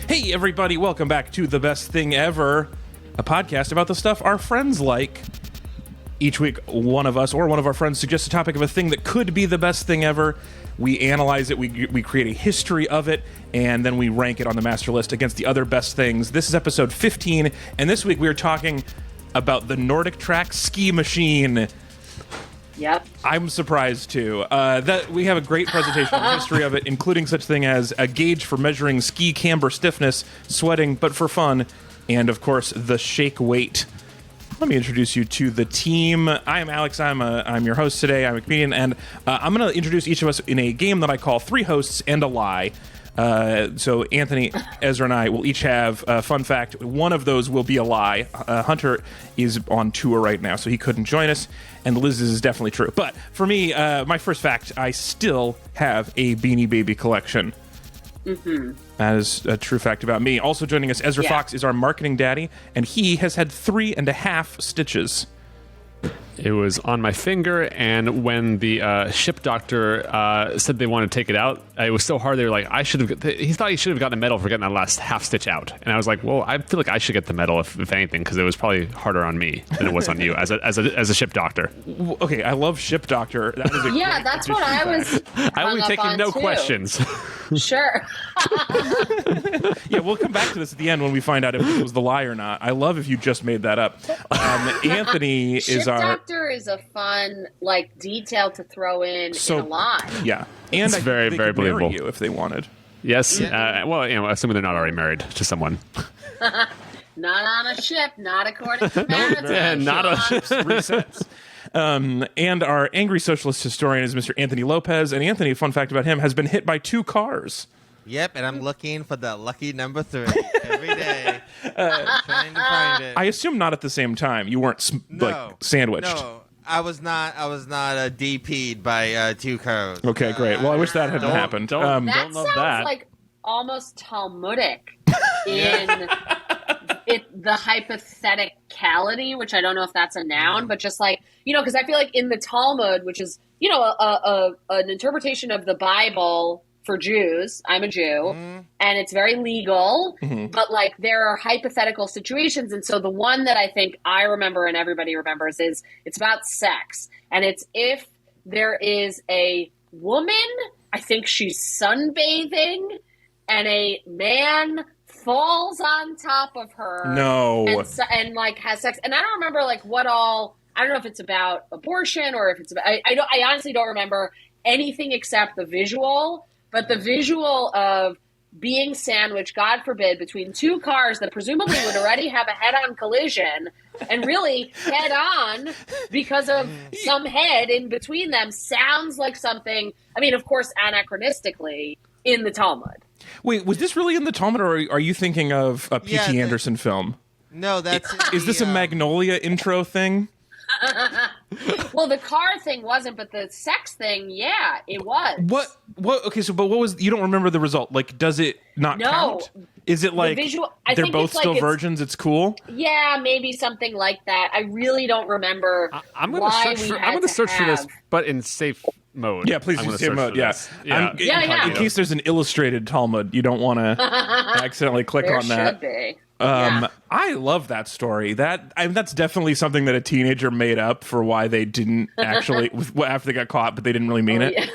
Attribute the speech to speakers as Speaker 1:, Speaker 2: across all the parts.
Speaker 1: Hey, everybody, welcome back to The Best Thing Ever, a podcast about the stuff our friends like. Each week, one of us or one of our friends suggests a topic of a thing that could be the best thing ever. We analyze it, we create a history of it, and then we rank it on the master list against the other best things. This is episode 15, and this week we are talking about the NordicTrack ski machine.
Speaker 2: Yep.
Speaker 1: I'm surprised, too. That we have a great presentation on the history of it, including such thing as a gauge for measuring ski camber stiffness, sweating, but for fun, and, of course, the shake weight. Let me introduce you to the team. I am Alex. I'm your host today. I'm a comedian, and I'm going to introduce each of us in a game that I call Three Hosts and a Lie. So Anthony, Ezra, and I will each have a fun fact. One of those will be a lie. Hunter is on tour right now, so he couldn't join us, and Liz's is definitely true. But for me, my first fact, I still have a Beanie Baby collection. Mm-hmm. That is a true fact about me. Also joining us, Ezra Fox is our marketing daddy, and he has had 3.5 stitches.
Speaker 3: It was on my finger, and when the ship doctor said they wanted to take it out, it was so hard. They were like, he thought he should have gotten a medal for getting that last half stitch out. And I was like, well, I feel like I should get the medal if anything, because it was probably harder on me than it was on you as a ship doctor.
Speaker 1: Okay, I love ship doctor. That was
Speaker 2: yeah, that's what I was.
Speaker 3: I will be taking no questions.
Speaker 2: Sure.
Speaker 1: Yeah, we'll come back to this at the end when we find out if it was the lie or not. I love if you just made that up. Anthony is our...
Speaker 2: Ship doctor is a fun, detail to throw in a lie.
Speaker 1: Yeah. And
Speaker 3: it's very, very believable.
Speaker 1: You if they wanted.
Speaker 3: Yes. Yeah. Assuming they're not already married to someone.
Speaker 2: Not on a ship, not according to marathon.
Speaker 3: Not a
Speaker 1: resets. And our angry socialist historian is Mr. Anthony Lopez. And Anthony, fun fact about him, has been hit by 2 cars.
Speaker 4: Yep, and I'm looking for the lucky number 3 every day. Trying to find it.
Speaker 1: I assume not at the same time. You weren't sandwiched.
Speaker 4: No, I was not DP'd by 2 cars.
Speaker 1: Okay, great. Well, I wish that hadn't happened.
Speaker 2: That
Speaker 3: love
Speaker 2: sounds
Speaker 3: that.
Speaker 2: like almost Talmudic in the hypotheticality, which I don't know if that's a noun, but just because I feel like in the Talmud, which is an interpretation of the Bible for Jews. I'm a Jew, and it's very legal, but there are hypothetical situations. And so the one that I think I remember and everybody remembers is it's about sex. And it's if there is a woman, I think she's sunbathing, and a man falls on top of her.
Speaker 1: No.
Speaker 2: And has sex. And I don't remember what all, I don't know if it's about abortion or if it's about, I honestly don't remember anything except the visual. But the visual of being sandwiched, God forbid, between 2 cars that presumably would already have a head-on collision and really head-on because of some head in between them sounds like something, of course, anachronistically, in the Talmud.
Speaker 1: Wait, was this really in the Talmud, or are you thinking of a P.T. Anderson film?
Speaker 4: No, that's...
Speaker 1: Is this a Magnolia intro thing?
Speaker 2: Well, the car thing wasn't, but the sex thing, yeah, it was.
Speaker 1: What? Okay, but what was? You don't remember the result? Does it not count? Is it they're both still virgins? It's cool.
Speaker 2: Yeah, maybe something like that. I really don't remember.
Speaker 3: I'm going to search for this, but in safe mode.
Speaker 1: Yeah, please use safe mode. Yeah.
Speaker 2: Yeah.
Speaker 1: In case there's an illustrated Talmud, you don't want to accidentally click on that.
Speaker 2: There should be.
Speaker 1: I love that story. That's definitely something that a teenager made up for why they didn't actually after they got caught, but they didn't really mean it.
Speaker 2: Yeah.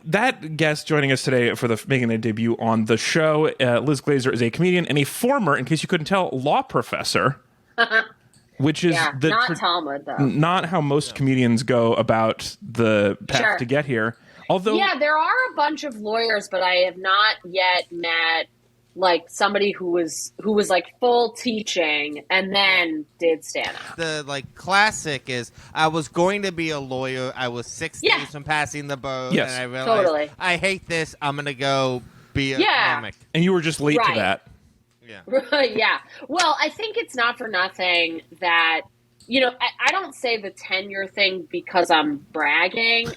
Speaker 1: That guest joining us today for making their debut on the show, Liz Glazer, is a comedian and a former, in case you couldn't tell, law professor. Which is
Speaker 2: not Talmud, though.
Speaker 1: Not how most comedians go about the path to get here. Although,
Speaker 2: there are a bunch of lawyers, but I have not yet met somebody who was full teaching and then did stand up.
Speaker 4: The classic is I was going to be a lawyer. I was 6 days from passing the bar, and I realized I hate this. I'm gonna go be a comic.
Speaker 1: And you were just late to that.
Speaker 4: Yeah.
Speaker 2: Yeah. Well, I think it's not for nothing that I don't say the tenure thing because I'm bragging.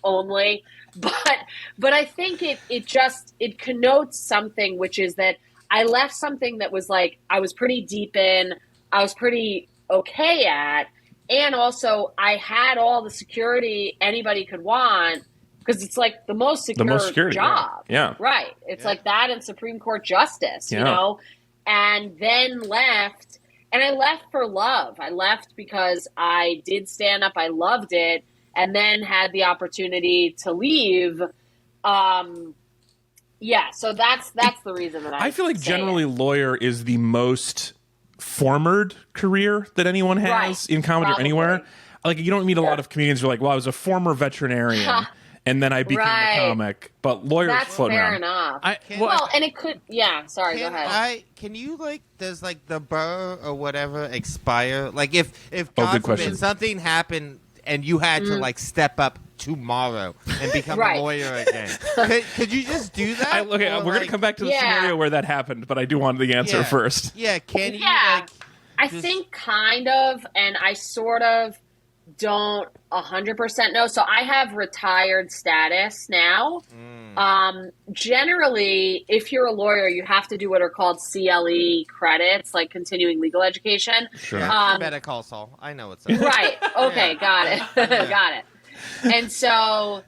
Speaker 2: Only. But I think it connotes something, which is that I left something that was I was pretty deep in, I was pretty okay at, and also I had all the security anybody could want because it's like the most secure job.
Speaker 1: Yeah.
Speaker 2: Right. It's like that and Supreme Court justice, you know, and then left. And I left for love. I left because I did stand up. I loved it. And then had the opportunity to leave. Yeah, so that's the reason that I
Speaker 1: feel like generally lawyer is the most forward career that anyone has in comedy or anywhere. Like, you don't meet a lot of comedians who are like, well, I was a former veterinarian and then I became a comic. But lawyers floating around.
Speaker 2: Enough. And it could, sorry, go ahead.
Speaker 4: Can you, like, does, like, the borough or whatever expire? Like, if God forbid something happened and you had to, like, step up tomorrow and become a lawyer again. Could you just do that?
Speaker 1: We're going to come back to the scenario where that happened, but I do want the answer first.
Speaker 4: Yeah, can you,
Speaker 2: I think kind of, and I sort of don't 100% know. So I have retired status now. Generally, if you're a lawyer, you have to do what are called CLE credits, like continuing legal education.
Speaker 1: Sure.
Speaker 4: Better call Saul. I know what's up.
Speaker 2: Right. Okay. Got it. Got it. And so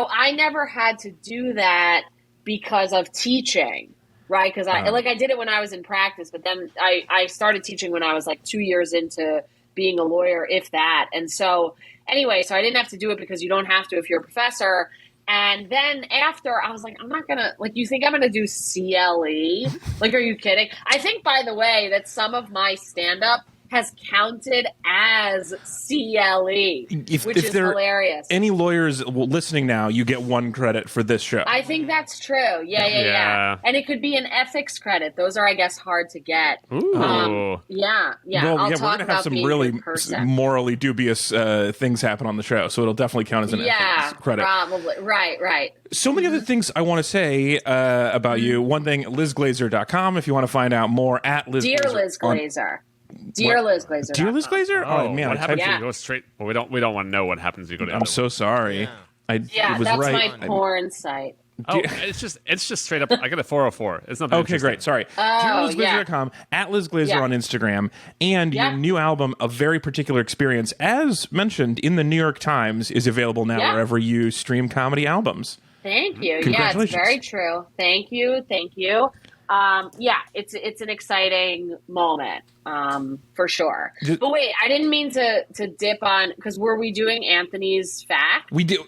Speaker 2: I never had to do that because of teaching, right? Because I did it when I was in practice, but then I started teaching when I was like 2 years into being a lawyer, if that. And so anyway, so I didn't have to do it because you don't have to if you're a professor. And then after, I was like, I'm not going to, like, you think I'm going to do CLE? Like, are you kidding? I think, by the way, that some of my stand-up has counted as CLE, which is hilarious.
Speaker 1: Any lawyers listening now, you get 1 credit for this show.
Speaker 2: I think that's true. Yeah. And it could be an ethics credit. Those are, I guess, hard to get.
Speaker 3: Ooh.
Speaker 2: Yeah.
Speaker 1: Well, we're going to have some really morally dubious things happen on the show, so it'll definitely count as an ethics credit.
Speaker 2: Probably. Right.
Speaker 1: So many other things I want to say about you. One thing, LizGlazer.com, if you want to find out more at Liz
Speaker 2: Dear
Speaker 1: Glazer.
Speaker 2: Liz Glazer. Dear Liz Glazer.
Speaker 1: Dear Liz Glazer?
Speaker 3: Oh man, what happens if you go straight? Well, we don't want to know what happens if you go to.
Speaker 1: I'm so sorry.
Speaker 2: Yeah,
Speaker 1: it was
Speaker 2: that's
Speaker 1: right.
Speaker 2: my porn site.
Speaker 3: Oh, it's just straight up. I got a 404. It's not.
Speaker 1: Okay, great. Sorry. DearLizGlazer.com, at Liz Glazer on Instagram, and your new album, A Very Particular Experience, as mentioned in the New York Times, is available now wherever you stream comedy albums.
Speaker 2: Thank you. Yeah, it's very true. Thank you. It's an exciting moment, for sure. But wait, I didn't mean to dip on, because were we doing Anthony's fact?
Speaker 1: We do.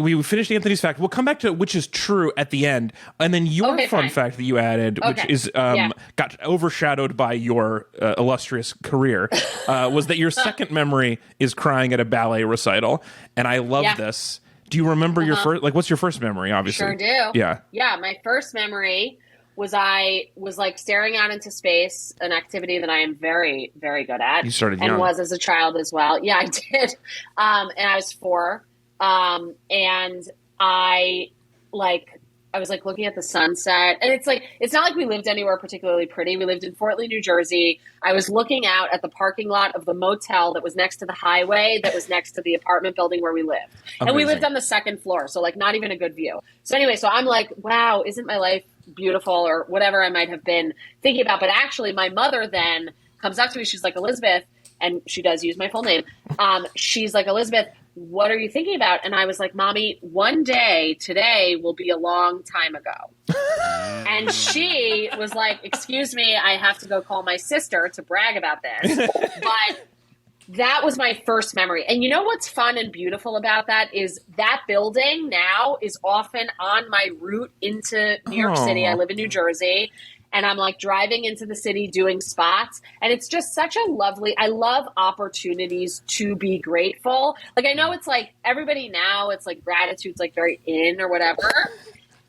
Speaker 1: We finished Anthony's fact. We'll come back to which is true at the end, and then your fun fact that you added, which is got overshadowed by your illustrious career, was that your second memory is crying at a ballet recital, and I love this. Do you remember your first? Like, what's your first memory? Obviously,
Speaker 2: sure do.
Speaker 1: Yeah.
Speaker 2: My first memory was I was like staring out into space, an activity that I am very, very good at.
Speaker 1: You started
Speaker 2: and
Speaker 1: young.
Speaker 2: Was as a child as well. Yeah, I did. And I was 4. And I was like looking at the sunset, and it's not like we lived anywhere particularly pretty. We lived in Fort Lee, New Jersey. I was looking out at the parking lot of the motel that was next to the highway that was next to the apartment building where we lived. Amazing. And we lived on the 2nd floor. So like not even a good view. So anyway, so I'm like, wow, isn't my life beautiful, or whatever I might have been thinking about. But actually my mother then comes up to me. She's like, Elizabeth, and she does use my full name. She's like, Elizabeth, what are you thinking about? And I was like, Mommy, one day today will be a long time ago. And she was like, excuse me, I have to go call my sister to brag about this. But that was my first memory. And you know what's fun and beautiful about that is that building now is often on my route into New York City. I live in New Jersey. And I'm like driving into the city doing spots. And it's just such a lovely, I love opportunities to be grateful. Like, I know it's like everybody now, it's like gratitude's like very in or whatever.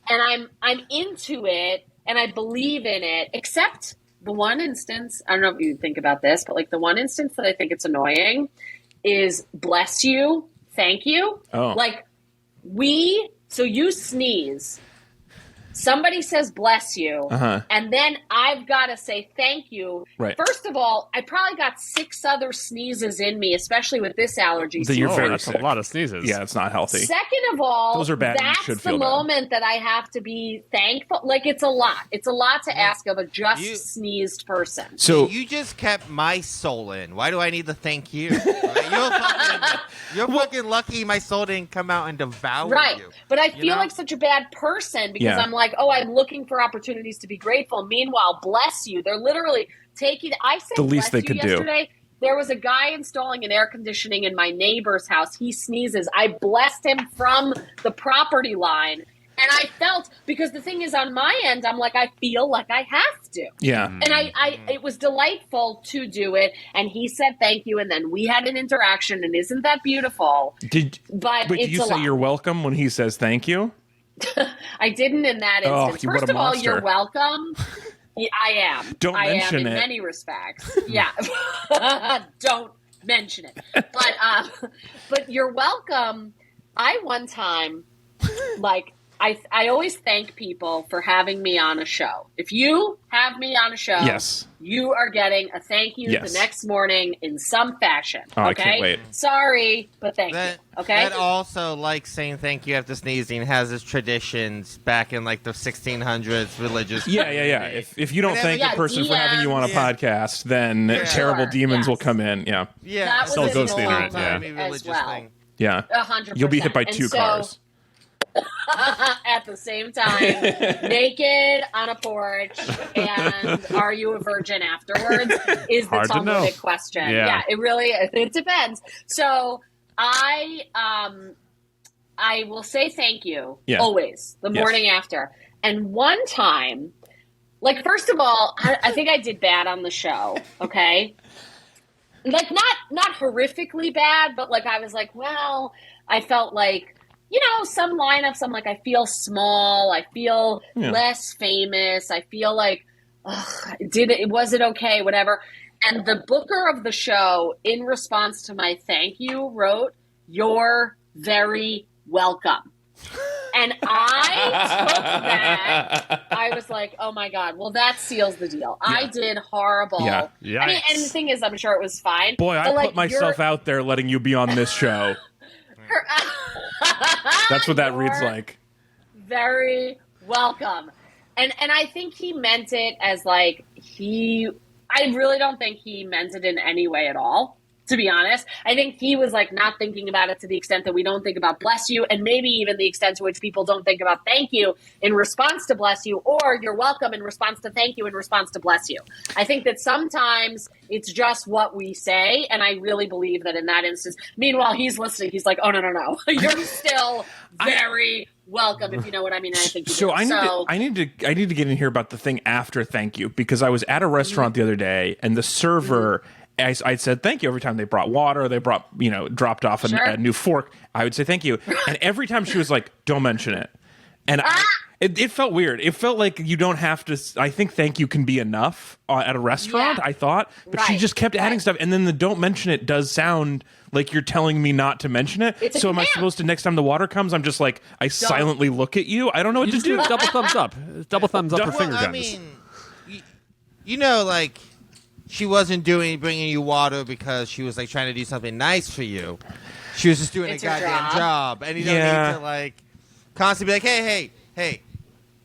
Speaker 2: And I'm into it and I believe in it, except the one instance, I don't know if you think about this, but like the one instance that I think it's annoying is bless you, thank you.
Speaker 1: Oh.
Speaker 2: Like so you sneeze. somebody says bless you, and then I've got to say thank you.
Speaker 1: Right.
Speaker 2: First of all, I probably got 6 other sneezes in me, especially with this allergy
Speaker 1: That you're
Speaker 2: season.
Speaker 1: very
Speaker 3: that's
Speaker 1: sick.
Speaker 3: a lot of sneezes.
Speaker 1: Yeah, it's not healthy.
Speaker 2: Second of all,
Speaker 1: Those are bad. You
Speaker 2: that's
Speaker 1: should
Speaker 2: the
Speaker 1: feel bad.
Speaker 2: moment that I have to be thankful. Like, it's a lot. It's a lot to ask of a sneezed person.
Speaker 1: So
Speaker 4: you just kept my soul in. Why do I need to thank you? Right? You're fucking lucky my soul didn't come out and devour you.
Speaker 2: But I feel like such a bad person because I'm like, I'm looking for opportunities to be grateful. Meanwhile, bless you. They're literally taking. I said
Speaker 1: the least
Speaker 2: bless
Speaker 1: they
Speaker 2: you
Speaker 1: could
Speaker 2: yesterday. There was a guy installing an air conditioning in my neighbor's house. He sneezes. I blessed him from the property line. And I felt, because the thing is, on my end, I'm like, I feel like I have to.
Speaker 1: Yeah.
Speaker 2: And it was delightful to do it. And he said thank you. And then we had an interaction. And isn't that beautiful?
Speaker 1: Did you say you're welcome when he says thank you?
Speaker 2: I didn't in that instance.
Speaker 1: What
Speaker 2: First
Speaker 1: a
Speaker 2: of all,
Speaker 1: monster.
Speaker 2: you're welcome. Yeah, I am.
Speaker 1: Don't mention
Speaker 2: in
Speaker 1: it.
Speaker 2: many respects. Yeah. Don't mention it. But you're welcome. I one time, I always thank people for having me on a show. If you have me on a show,
Speaker 1: yes,
Speaker 2: you are getting a thank you the next morning in some fashion.
Speaker 1: Oh,
Speaker 2: okay?
Speaker 1: I can't wait.
Speaker 2: Sorry, but thank you. Okay.
Speaker 4: That also, like saying thank you after sneezing, has its traditions back in like the 1600s religious.
Speaker 1: Yeah. If you don't thank a person for having you on a podcast, then terrible demons will come in. Yeah.
Speaker 4: Yeah.
Speaker 2: That
Speaker 3: Still
Speaker 2: was
Speaker 3: ghost
Speaker 2: a
Speaker 3: theater,
Speaker 2: long
Speaker 3: yeah.
Speaker 2: as well.
Speaker 1: Yeah.
Speaker 2: 100%.
Speaker 1: You'll be hit by 2 cars.
Speaker 2: At the same time, naked on a porch, and are you a virgin afterwards is the Talmudic question. Yeah, it depends. So I will say thank you always the morning after. And one time, like, first of all, I think I did bad on the show. Okay. Like, not horrifically bad, but like I was like, well, I felt like, some lineups, I'm like, I feel small. I feel less famous. I feel like, was it okay? Whatever. And the booker of the show, in response to my thank you, wrote, "You're very welcome." And I took that. I was like, oh my God, well, that seals the deal. Yeah. I did horrible.
Speaker 1: Yeah.
Speaker 2: I mean, and the thing is, I'm sure it was fine.
Speaker 1: Boy, I put myself out there letting you be on this show. That's what that reads like.
Speaker 2: Very welcome. And I think he meant it as like I really don't think he meant it in any way at all, to be honest. I think he was like not thinking about it to the extent that we don't think about bless you, and maybe even the extent to which people don't think about thank you in response to bless you, or you're welcome in response to thank you in response to bless you. I think that sometimes it's just what we say, and I really believe that in that instance. Meanwhile, he's listening. He's like, oh, no. You're still very welcome, if you know what I mean. I think you do.
Speaker 1: I need to get in here about the thing after thank you, because I was at a restaurant the other day, and the server, I said thank you every time they brought water, they brought, dropped off a new fork. I would say thank you. And every time she was like, don't mention it. And it felt weird. It felt like you don't have to. I think thank you can be enough at a restaurant, I thought. But she just kept adding stuff. And then the don't mention it does sound like you're telling me not to mention it. So am I supposed to, next time the water comes, I'm just like, silently look at you? I don't know what to do.
Speaker 3: Double thumbs up. Double thumbs up for finger guns.
Speaker 4: I mean, like, she wasn't bringing you water because she was like trying to do something nice for you. She was just doing a goddamn job. And you don't need to like constantly be like, hey,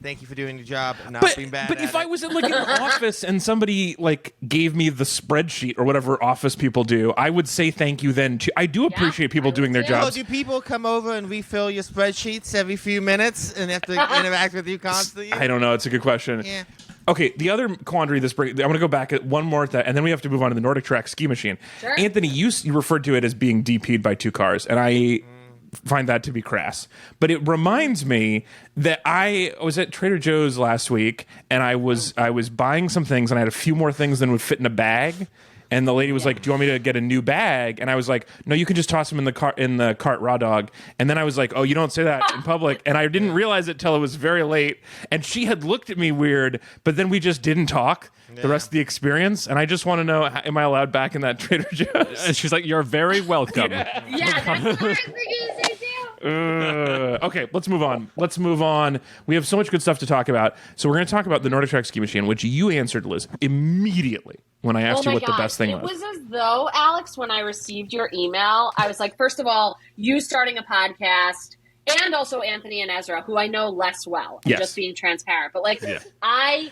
Speaker 4: thank you for doing your job and not being bad.
Speaker 1: But if I was in like an office and somebody like gave me the spreadsheet or whatever office people do, I would say thank you then too. I do appreciate people doing their jobs.
Speaker 4: Do people come over and refill your spreadsheets every few minutes and have to interact with you constantly?
Speaker 1: I don't know. It's a good question.
Speaker 4: Yeah.
Speaker 1: Okay, the other quandary this break, I'm going to go back at one more, and then we have to move on to the NordicTrack ski machine.
Speaker 2: Sure.
Speaker 1: Anthony, you referred to it as being DP'd by 2 cars, and I find that to be crass. But it reminds me that I was at Trader Joe's last week, and I was buying some things, and I had a few more things than would fit in a bag. And the lady was like, "Do you want me to get a new bag?" And I was like, "No, you can just toss them in the cart, raw dog." And then I was like, "Oh, you don't say that in public." And I didn't realize it till it was very late. And she had looked at me weird, but then we just didn't talk the rest of the experience. And I just want to know, am I allowed back in that Trader Joe's?
Speaker 3: And she's like, "You're very welcome."
Speaker 2: Yeah, that's what I was thinking to say too.
Speaker 1: Okay, let's move on. We have so much good stuff to talk about. So we're going to talk about the NordicTrack ski machine, which you answered, Liz, immediately when I asked you what the best thing was.
Speaker 2: It was as though, Alex, when I received your email, I was like, first of all, you starting a podcast, and also Anthony and Ezra, who I know less well. I'm just being transparent. But, I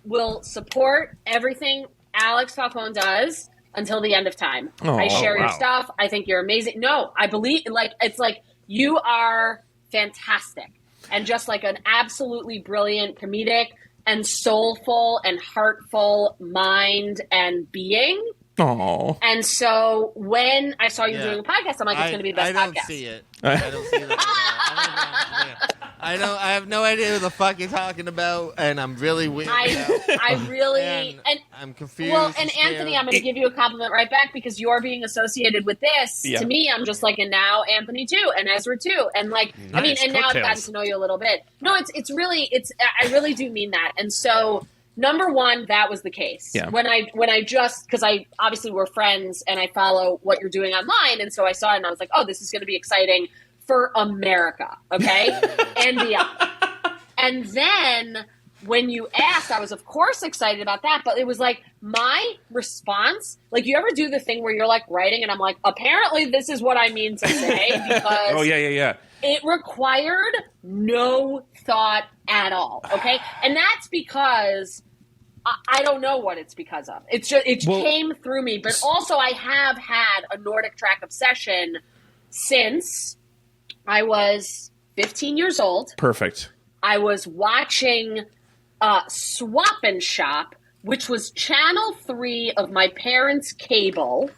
Speaker 2: will support everything Alex Falcone does until the end of time. I share your stuff. I think you're amazing. No, I believe, it's like you are fantastic. And just like an absolutely brilliant comedic and soulful and heartful mind and being.
Speaker 1: Oh.
Speaker 2: And so when I saw you doing a podcast, I'm like, it's going to be the best podcast.
Speaker 4: I don't see it. I don't see it. I have no idea who the fuck you're talking about, and I'm really weird.
Speaker 2: And
Speaker 4: I'm confused.
Speaker 2: Well, and Anthony, I'm going to give you a compliment right back because you're being associated with this. Yeah. To me, I'm just like, and now Anthony too, and Ezra too, and now I've gotten to know you a little bit. No, I really do mean that, and so. Number one, that was the case. Yeah. When I because I obviously we're friends and I follow what you're doing online, and so I saw it and I was like, oh, this is going to be exciting for America, okay, and beyond. And then when you asked, I was of course excited about that, but it was like my response. Like, you ever do the thing where you're like writing, and I'm like, apparently this is what I mean to say because it required no thought at all, okay, and that's because. I don't know what it's because of. It came through me, but also I have had a NordicTrack obsession since I was 15 years old.
Speaker 1: Perfect.
Speaker 2: I was watching Swap and Shop, which was Channel 3 of my parents' cable.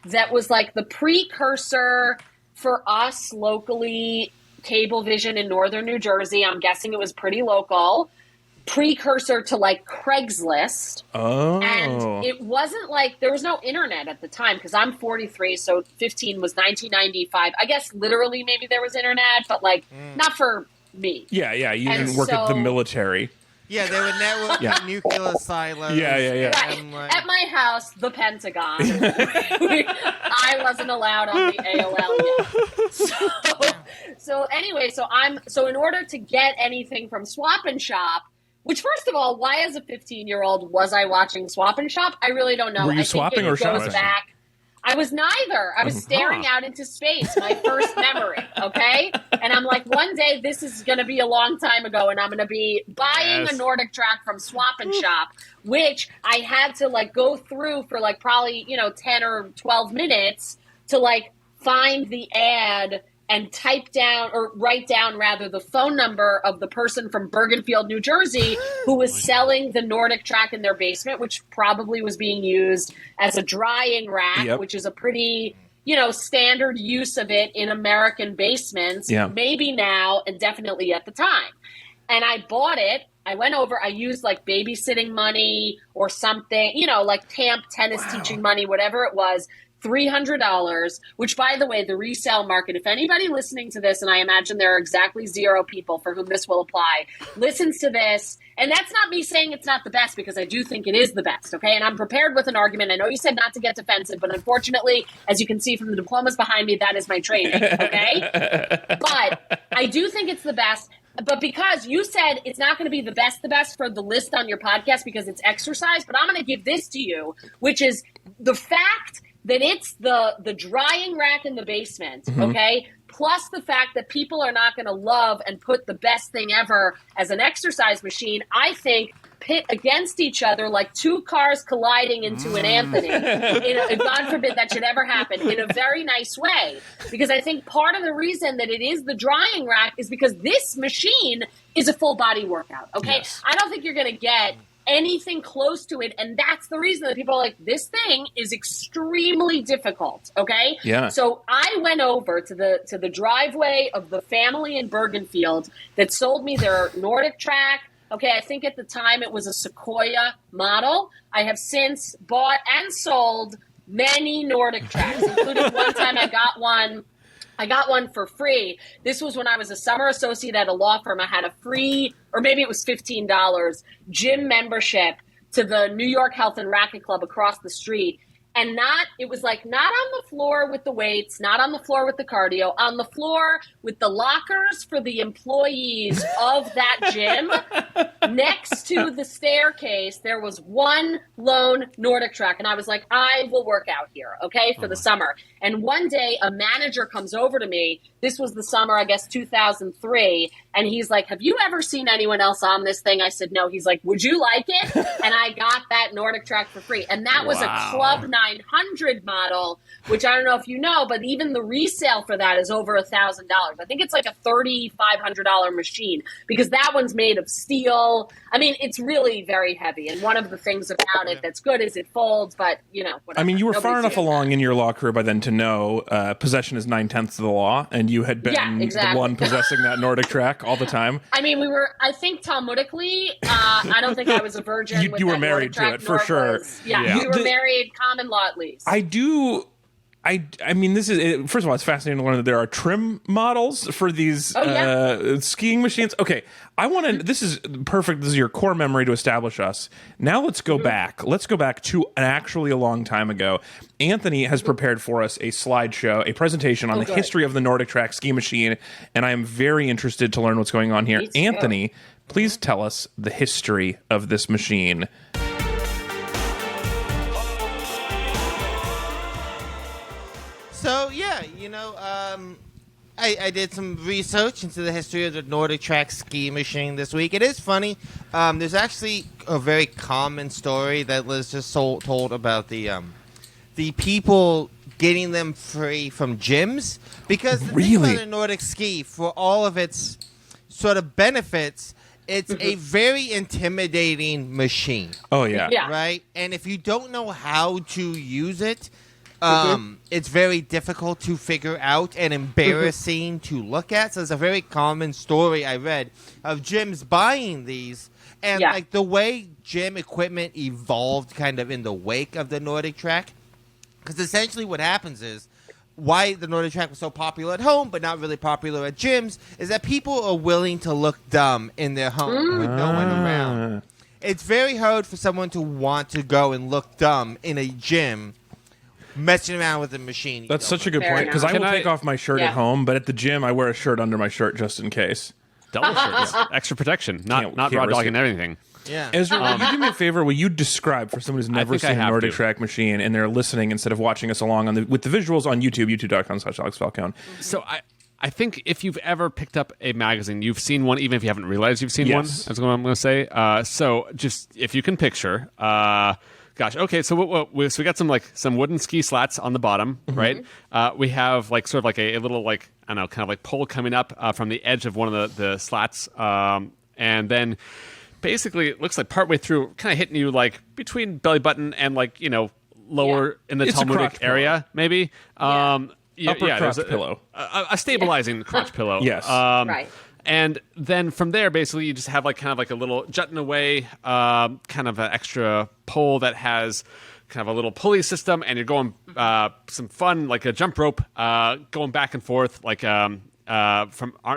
Speaker 2: That was like the precursor for us locally, Cablevision in northern New Jersey. I'm guessing it was pretty local. Precursor to like Craigslist.
Speaker 1: Oh.
Speaker 2: And it wasn't like there was no internet at the time because I'm 43, so 15 was 1995. I guess literally maybe there was internet, but like not for me.
Speaker 1: Yeah, you didn't work at the military.
Speaker 4: Yeah, they would network nuclear silos.
Speaker 1: Yeah.
Speaker 2: Right. At my house, the Pentagon. I wasn't allowed on the AOL yet. So anyway, so in order to get anything from Swap and Shop. Which, first of all, why as a 15-year-old was I watching Swap and Shop? I really don't know.
Speaker 1: Were you swapping or shopping?
Speaker 2: I was neither. I was staring out into space, my first memory, okay? And I'm like, one day this is going to be a long time ago, and I'm going to be buying a NordicTrack from Swap and Shop, which I had to, like, go through for, like, probably, 10 or 12 minutes to, like, find the ad and type down or write down rather the phone number of the person from Bergenfield, New Jersey, who was selling the NordicTrack in their basement, which probably was being used as a drying rack, which is a pretty, standard use of it in American basements, maybe now and definitely at the time. And I bought it. I went over, I used like babysitting money or something, like camp tennis teaching money, whatever it was. $300, which, by the way, the resale market, if anybody listening to this, and I imagine there are exactly 0 people for whom this will apply, listens to this, and that's not me saying it's not the best, because I do think it is the best, okay? And I'm prepared with an argument. I know you said not to get defensive, but unfortunately, as you can see from the diplomas behind me, that is my training, okay? But I do think it's the best. But because you said it's not going to be the best for the list on your podcast because it's exercise, but I'm going to give this to you, which is the fact that it's the drying rack in the basement, okay? Plus the fact that people are not going to love and put the best thing ever as an exercise machine, I think pit against each other like two cars colliding into an Anthony. God forbid that should ever happen, in a very nice way. Because I think part of the reason that it is the drying rack is because this machine is a full body workout, okay? Yes. I don't think you're going to get anything close to it, and that's the reason that people are like, this thing is extremely difficult, okay?
Speaker 1: Yeah.
Speaker 2: So I went over to the driveway of the family in Bergenfield that sold me their NordicTrack. Okay, I think at the time it was a Sequoia model. I have since bought and sold many NordicTracks, including one time I got one for free. This was when I was a summer associate at a law firm. I had a free, or maybe it was $15, gym membership to the New York Health and Racquet Club across the street. And it was like not on the floor with the weights, not on the floor with the cardio, on the floor with the lockers for the employees of that gym. Next to the staircase, there was one lone NordicTrack. And I was like, I will work out here, okay, for the summer. And one day a manager comes over to me. This was the summer, I guess, 2003. And he's like, have you ever seen anyone else on this thing? I said, no. He's like, would you like it? And I got that NordicTrack for free. And that was a Club 900 model, which I don't know if you know, but even the resale for that is over $1,000. I think it's like a $3,500 machine because that one's made of steel. I mean, it's really very heavy. And one of the things about it that's good is it folds, but, whatever.
Speaker 1: I mean, you were far enough along in your law career by then to know possession is 9/10 of the law, and you had been the one possessing that NordicTrack all the time.
Speaker 2: I mean, I think Talmudically, I don't think I was a virgin.
Speaker 1: You were married to it, for sure.
Speaker 2: We were married, common law at least.
Speaker 1: I mean, this is first of all, it's fascinating to learn that there are trim models for these skiing machines. Okay, this is perfect. This is your core memory to establish us. Now let's go back. Let's go back to actually a long time ago. Anthony has prepared for us a slideshow, a presentation on the history of the NordicTrack ski machine, and I am very interested to learn what's going on here. Anthony, please tell us the history of this machine.
Speaker 4: So, I did some research into the history of the NordicTrack ski machine this week. It is funny. There's actually a very common story that Liz just told about the people getting them free from gyms. Because the thing about a Nordic ski, for all of its sort of benefits, it's a very intimidating machine.
Speaker 1: Oh, yeah.
Speaker 4: Right? And if you don't know how to use it, it's very difficult to figure out and embarrassing to look at. So it's a very common story I read of gyms buying these. And like the way gym equipment evolved kind of in the wake of the NordicTrack. Because essentially what happens is why the NordicTrack was so popular at home but not really popular at gyms is that people are willing to look dumb in their home with no one around. It's very hard for someone to want to go and look dumb in a gym messing around with the machine.
Speaker 1: That's such a good point, because I will take off my shirt at home, but at the gym I wear a shirt under my shirt just in case.
Speaker 3: Double shirts, extra protection, not raw dogging everything.
Speaker 4: Yeah.
Speaker 1: Ezra, will you do me a favor? Will you describe for someone who's never seen a NordicTrack machine and they're listening instead of watching us along with the visuals on YouTube, youtube.com/AlexFalcone.
Speaker 3: So I think if you've ever picked up a magazine, you've seen one, even if you haven't realized you've seen one. That's what I'm going to say. So just if you can picture. Gosh, okay. So we got some wooden ski slats on the bottom, right? We have sort of a little I don't know, kind of like pole coming up from the edge of one of the slats, and then basically it looks like partway through, kind of hitting you between belly button and lower in the Talmudic area, maybe.
Speaker 1: Upper crotch pillow,
Speaker 3: a stabilizing crotch pillow.
Speaker 1: Yes,
Speaker 2: right.
Speaker 3: And then from there, basically, you just have kind of a little jutting away, kind of an extra pole that has kind of a little pulley system, and you're going some fun, like a jump rope, going back and forth, from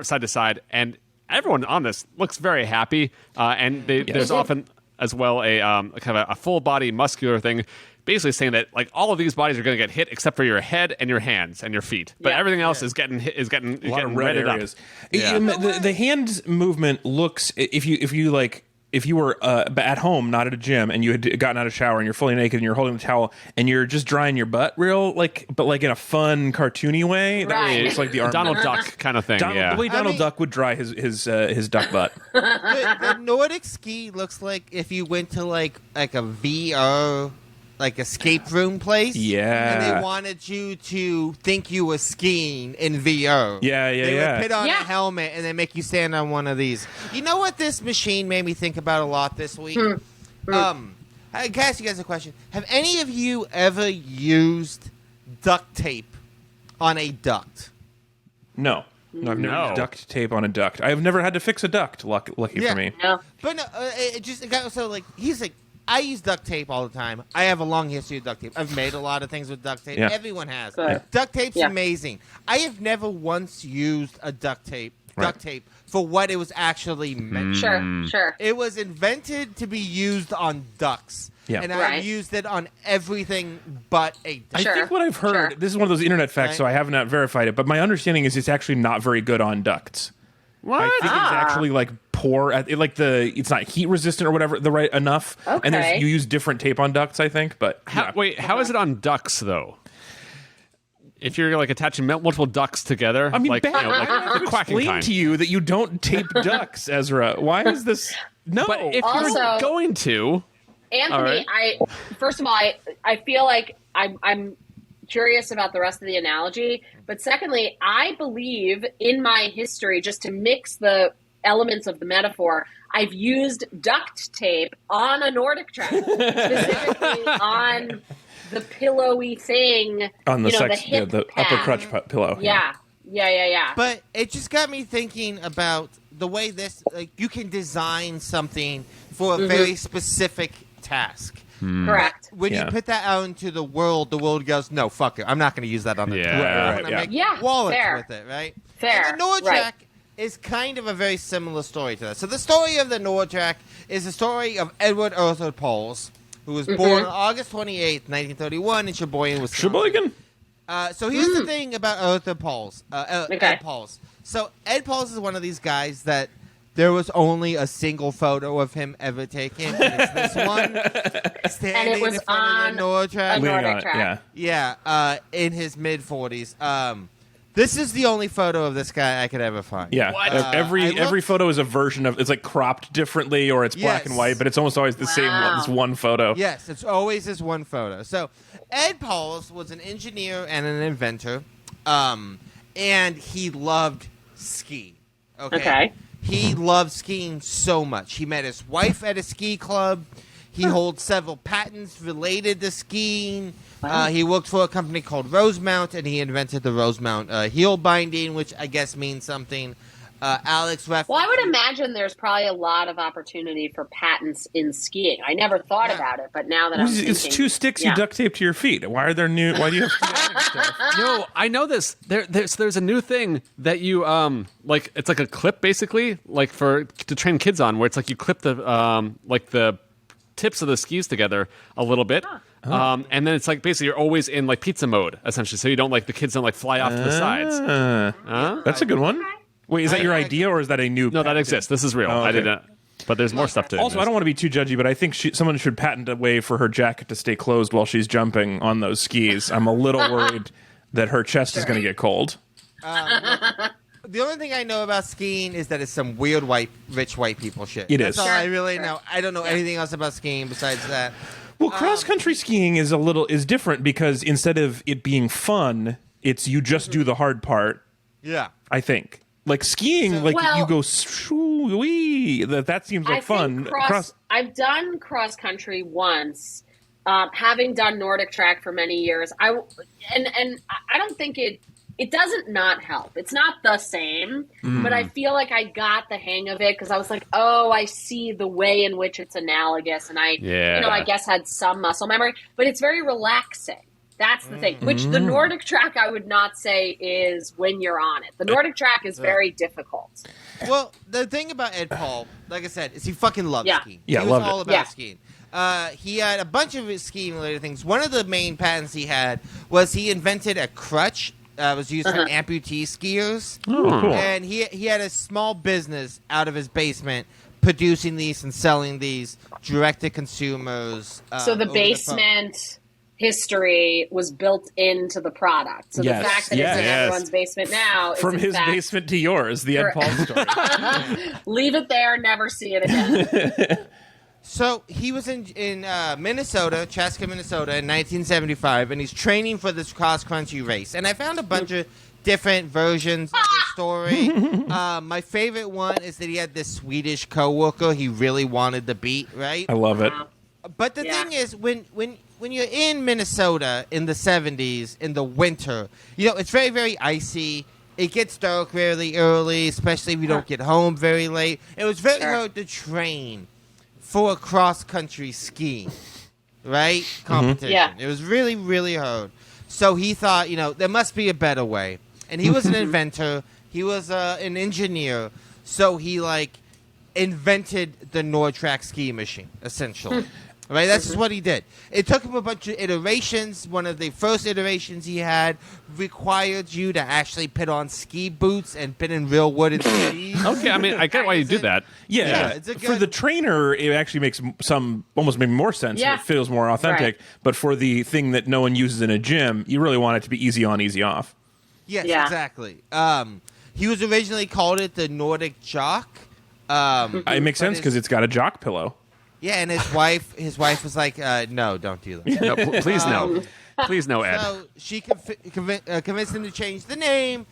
Speaker 3: side to side. And everyone on this looks very happy, and there's often as well a kind of a full body muscular thing. Basically saying that all of these bodies are going to get hit except for your head and your hands and your feet, but everything else is getting hit, is getting
Speaker 1: a lot of red areas.
Speaker 3: Yeah.
Speaker 1: The hand movement looks, if you were at home, not at a gym, and you had gotten out of the shower and you're fully naked and you're holding a towel and you're just drying your butt but in a fun cartoony way.
Speaker 2: Right.
Speaker 1: It's like the arm
Speaker 3: Donald Duck kind of thing.
Speaker 1: The way Donald Duck would dry his duck butt.
Speaker 4: The Nordic ski looks like if you went to a VR escape room place.
Speaker 1: Yeah.
Speaker 4: And they wanted you to think you were skiing in VR.
Speaker 1: Yeah.
Speaker 4: They would put on a helmet and then make you stand on one of these. You know what this machine made me think about a lot this week? I can ask you guys a question. Have any of you ever used duct tape on a duct?
Speaker 1: No. No, I've never used duct tape on a duct. I've never had to fix a duct, lucky for me.
Speaker 2: No.
Speaker 4: But no, he's like, I use duct tape all the time. I have a long history of duct tape. I've made a lot of things with duct tape.
Speaker 1: Yeah.
Speaker 4: Everyone has.
Speaker 2: Yeah.
Speaker 4: Duct tape's amazing. I have never once used a duct tape for what it was actually meant.
Speaker 2: Sure.
Speaker 4: It was invented to be used on ducks.
Speaker 1: Yeah.
Speaker 4: And I've used it on everything but a duck.
Speaker 1: I think what I've heard, this is one of those internet facts, so I have not verified it, but my understanding is it's actually not very good on ducts.
Speaker 3: What?
Speaker 1: I think it's actually like poor at it's not heat resistant or whatever enough.
Speaker 2: Okay.
Speaker 1: And you use different tape on ducts, I think. But
Speaker 3: Wait, how is it on ducks though? If you're like attaching multiple ducks together,
Speaker 1: I mean,
Speaker 3: like,
Speaker 1: I have to
Speaker 3: quacking
Speaker 1: explain
Speaker 3: kind.
Speaker 1: to you that you don't tape ducks, Ezra. Why is this? No.
Speaker 3: But if
Speaker 2: Also-
Speaker 3: you're going to,
Speaker 2: Anthony, first of all, I feel like I'm curious about the rest of the analogy, but secondly, I believe in my history, just to mix the elements of the metaphor, I've used duct tape on a NordicTrack, specifically on the pillowy thing
Speaker 1: on the
Speaker 2: hip
Speaker 1: upper
Speaker 2: pad.
Speaker 1: crutch pillow.
Speaker 2: Yeah.
Speaker 4: But it just got me thinking about the way this, like, you can design something for a very specific task.
Speaker 2: Correct.
Speaker 4: When you put that out into the world goes, no, fuck it. I'm not going to use that on the
Speaker 3: Yeah.
Speaker 4: I'm going to make wallets
Speaker 2: fair.
Speaker 4: with it, right?
Speaker 2: Fair.
Speaker 4: And the NordTrack is kind of a very similar story to that. So the story of the NordTrack is the story of Edward Arthur Pauls, who was born on August 28th, 1931 in Sheboygan, Wisconsin.
Speaker 1: Sheboygan?
Speaker 4: So here's the thing about Arthur Pauls. Ed Pauls. So Ed Pauls is one of these guys that there was only a single photo of him ever taken. And it's this one standing
Speaker 2: And it was
Speaker 4: in front
Speaker 2: on
Speaker 4: of the NordTrack.
Speaker 2: a NordicTrack.
Speaker 4: Yeah, in his mid-40s. This is the only photo of this guy I could ever find.
Speaker 1: Yeah, every photo is a version of. It's like cropped differently, or it's black and white, but it's almost always the same one. This one photo.
Speaker 4: Yes, it's always this one photo. So Ed Pauls was an engineer and an inventor, and he loved ski. Okay. He loved skiing so much. He met his wife at a ski club. He holds several patents related to skiing. Wow. He worked for a company called Rosemount, and he invented the Rosemount heel binding, which I guess means something. Alex referenced.
Speaker 2: Well, I would imagine there's probably a lot of opportunity for patents in skiing. I never thought about it, but now that I'm thinking,
Speaker 1: it's two sticks you duct tape to your feet. Why are there new? Why do you have to do that stuff?
Speaker 3: No, I know this. There's a new thing that you like. It's like a clip, basically, like to train kids on, where it's like you clip the the tips of the skis together a little bit. And then it's like basically you're always in like pizza mode, essentially, so you don't the kids don't fly off to the sides.
Speaker 1: That's a good one. Wait, is that your idea, or is that a new?
Speaker 3: No, that exists. This is real.
Speaker 1: Oh, okay.
Speaker 3: I didn't. But there's more stuff to it.
Speaker 1: Also, I don't want to be too judgy, but I think someone should patent a way for her jacket to stay closed while she's jumping on those skis. I'm a little worried that her chest is going to get cold.
Speaker 4: The only thing I know about skiing is that it's some weird rich white people shit.
Speaker 1: It
Speaker 4: That's
Speaker 1: is.
Speaker 4: all I really know. I don't know anything else about skiing besides that.
Speaker 1: Well, cross-country skiing is different because instead of it being fun, it's you just do the hard part.
Speaker 4: Yeah.
Speaker 1: I think. Like skiing, you go shoo-wee. That seems like fun.
Speaker 2: I've done cross country once, having done NordicTrack for many years. I don't think it doesn't not help. It's not the same, but I feel like I got the hang of it because I was like, oh, I see the way in which it's analogous, and I guess had some muscle memory. But it's very relaxing. That's the thing. Which the NordicTrack I would not say is when you're on it. The NordicTrack is very difficult.
Speaker 4: Well, the thing about Ed Paul, like I said, is he fucking loved skiing.
Speaker 1: Yeah,
Speaker 4: he was
Speaker 1: loved
Speaker 4: all about skiing. He had a bunch of his skiing-related things. One of the main patents he had was he invented a crutch that was used for amputee skiers.
Speaker 1: Oh, cool.
Speaker 4: And he had a small business out of his basement producing these and selling these direct to consumers.
Speaker 2: So the basement history was built into the product. So the fact that it's in everyone's basement now is
Speaker 1: from his basement to yours, the Ed Paul story.
Speaker 2: Leave it there, never see it again.
Speaker 4: So he was in Minnesota, Chaska, Minnesota in 1975, and he's training for this cross-country race. And I found a bunch of different versions of the story. My favorite one is that he had this Swedish coworker he really wanted to beat, right?
Speaker 1: I love it.
Speaker 4: But the thing is, when you're in Minnesota in the 70s, in the winter, it's very, very icy. It gets dark really early, especially if you don't get home very late. It was very hard to train for a cross-country skiing, right? Competition. Yeah. It was really, really hard. So he thought, there must be a better way. And he was an inventor. He was an engineer. So he, invented the NordTrack ski machine, essentially. Right, that's just what he did. It took him a bunch of iterations. One of the first iterations he had required you to actually put on ski boots and put in real wooden skis.
Speaker 3: Okay, I mean, I get why you do that.
Speaker 1: Yeah,
Speaker 4: it's a good...
Speaker 1: for the trainer, it actually makes almost maybe more sense.
Speaker 2: Yeah.
Speaker 1: It feels more authentic.
Speaker 2: Right.
Speaker 1: But for the thing that no one uses in a gym, you really want it to be easy on, easy off.
Speaker 4: Yes,
Speaker 2: Yeah.
Speaker 4: exactly. He was originally called it the Nordic Jock.
Speaker 1: It makes sense because it's got a jock pillow.
Speaker 4: Yeah, and his wife was like, "No, don't do that."
Speaker 3: No, please no. Please no, Ed.
Speaker 4: So she convinced him to change the name.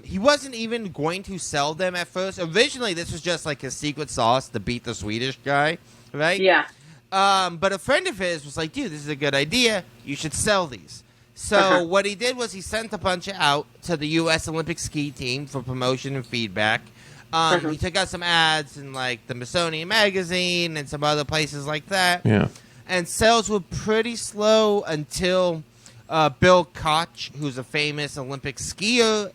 Speaker 4: He wasn't even going to sell them at first. Originally, this was just like his secret sauce to beat the Swedish guy, right?
Speaker 2: Yeah.
Speaker 4: But a friend of his was like, "Dude, this is a good idea. You should sell these." So what he did was he sent a bunch out to the U.S. Olympic ski team for promotion and feedback. He took out some ads in like the Smithsonian Magazine and some other places like that.
Speaker 1: Yeah.
Speaker 4: And sales were pretty slow until Bill Koch, who's a famous Olympic skier,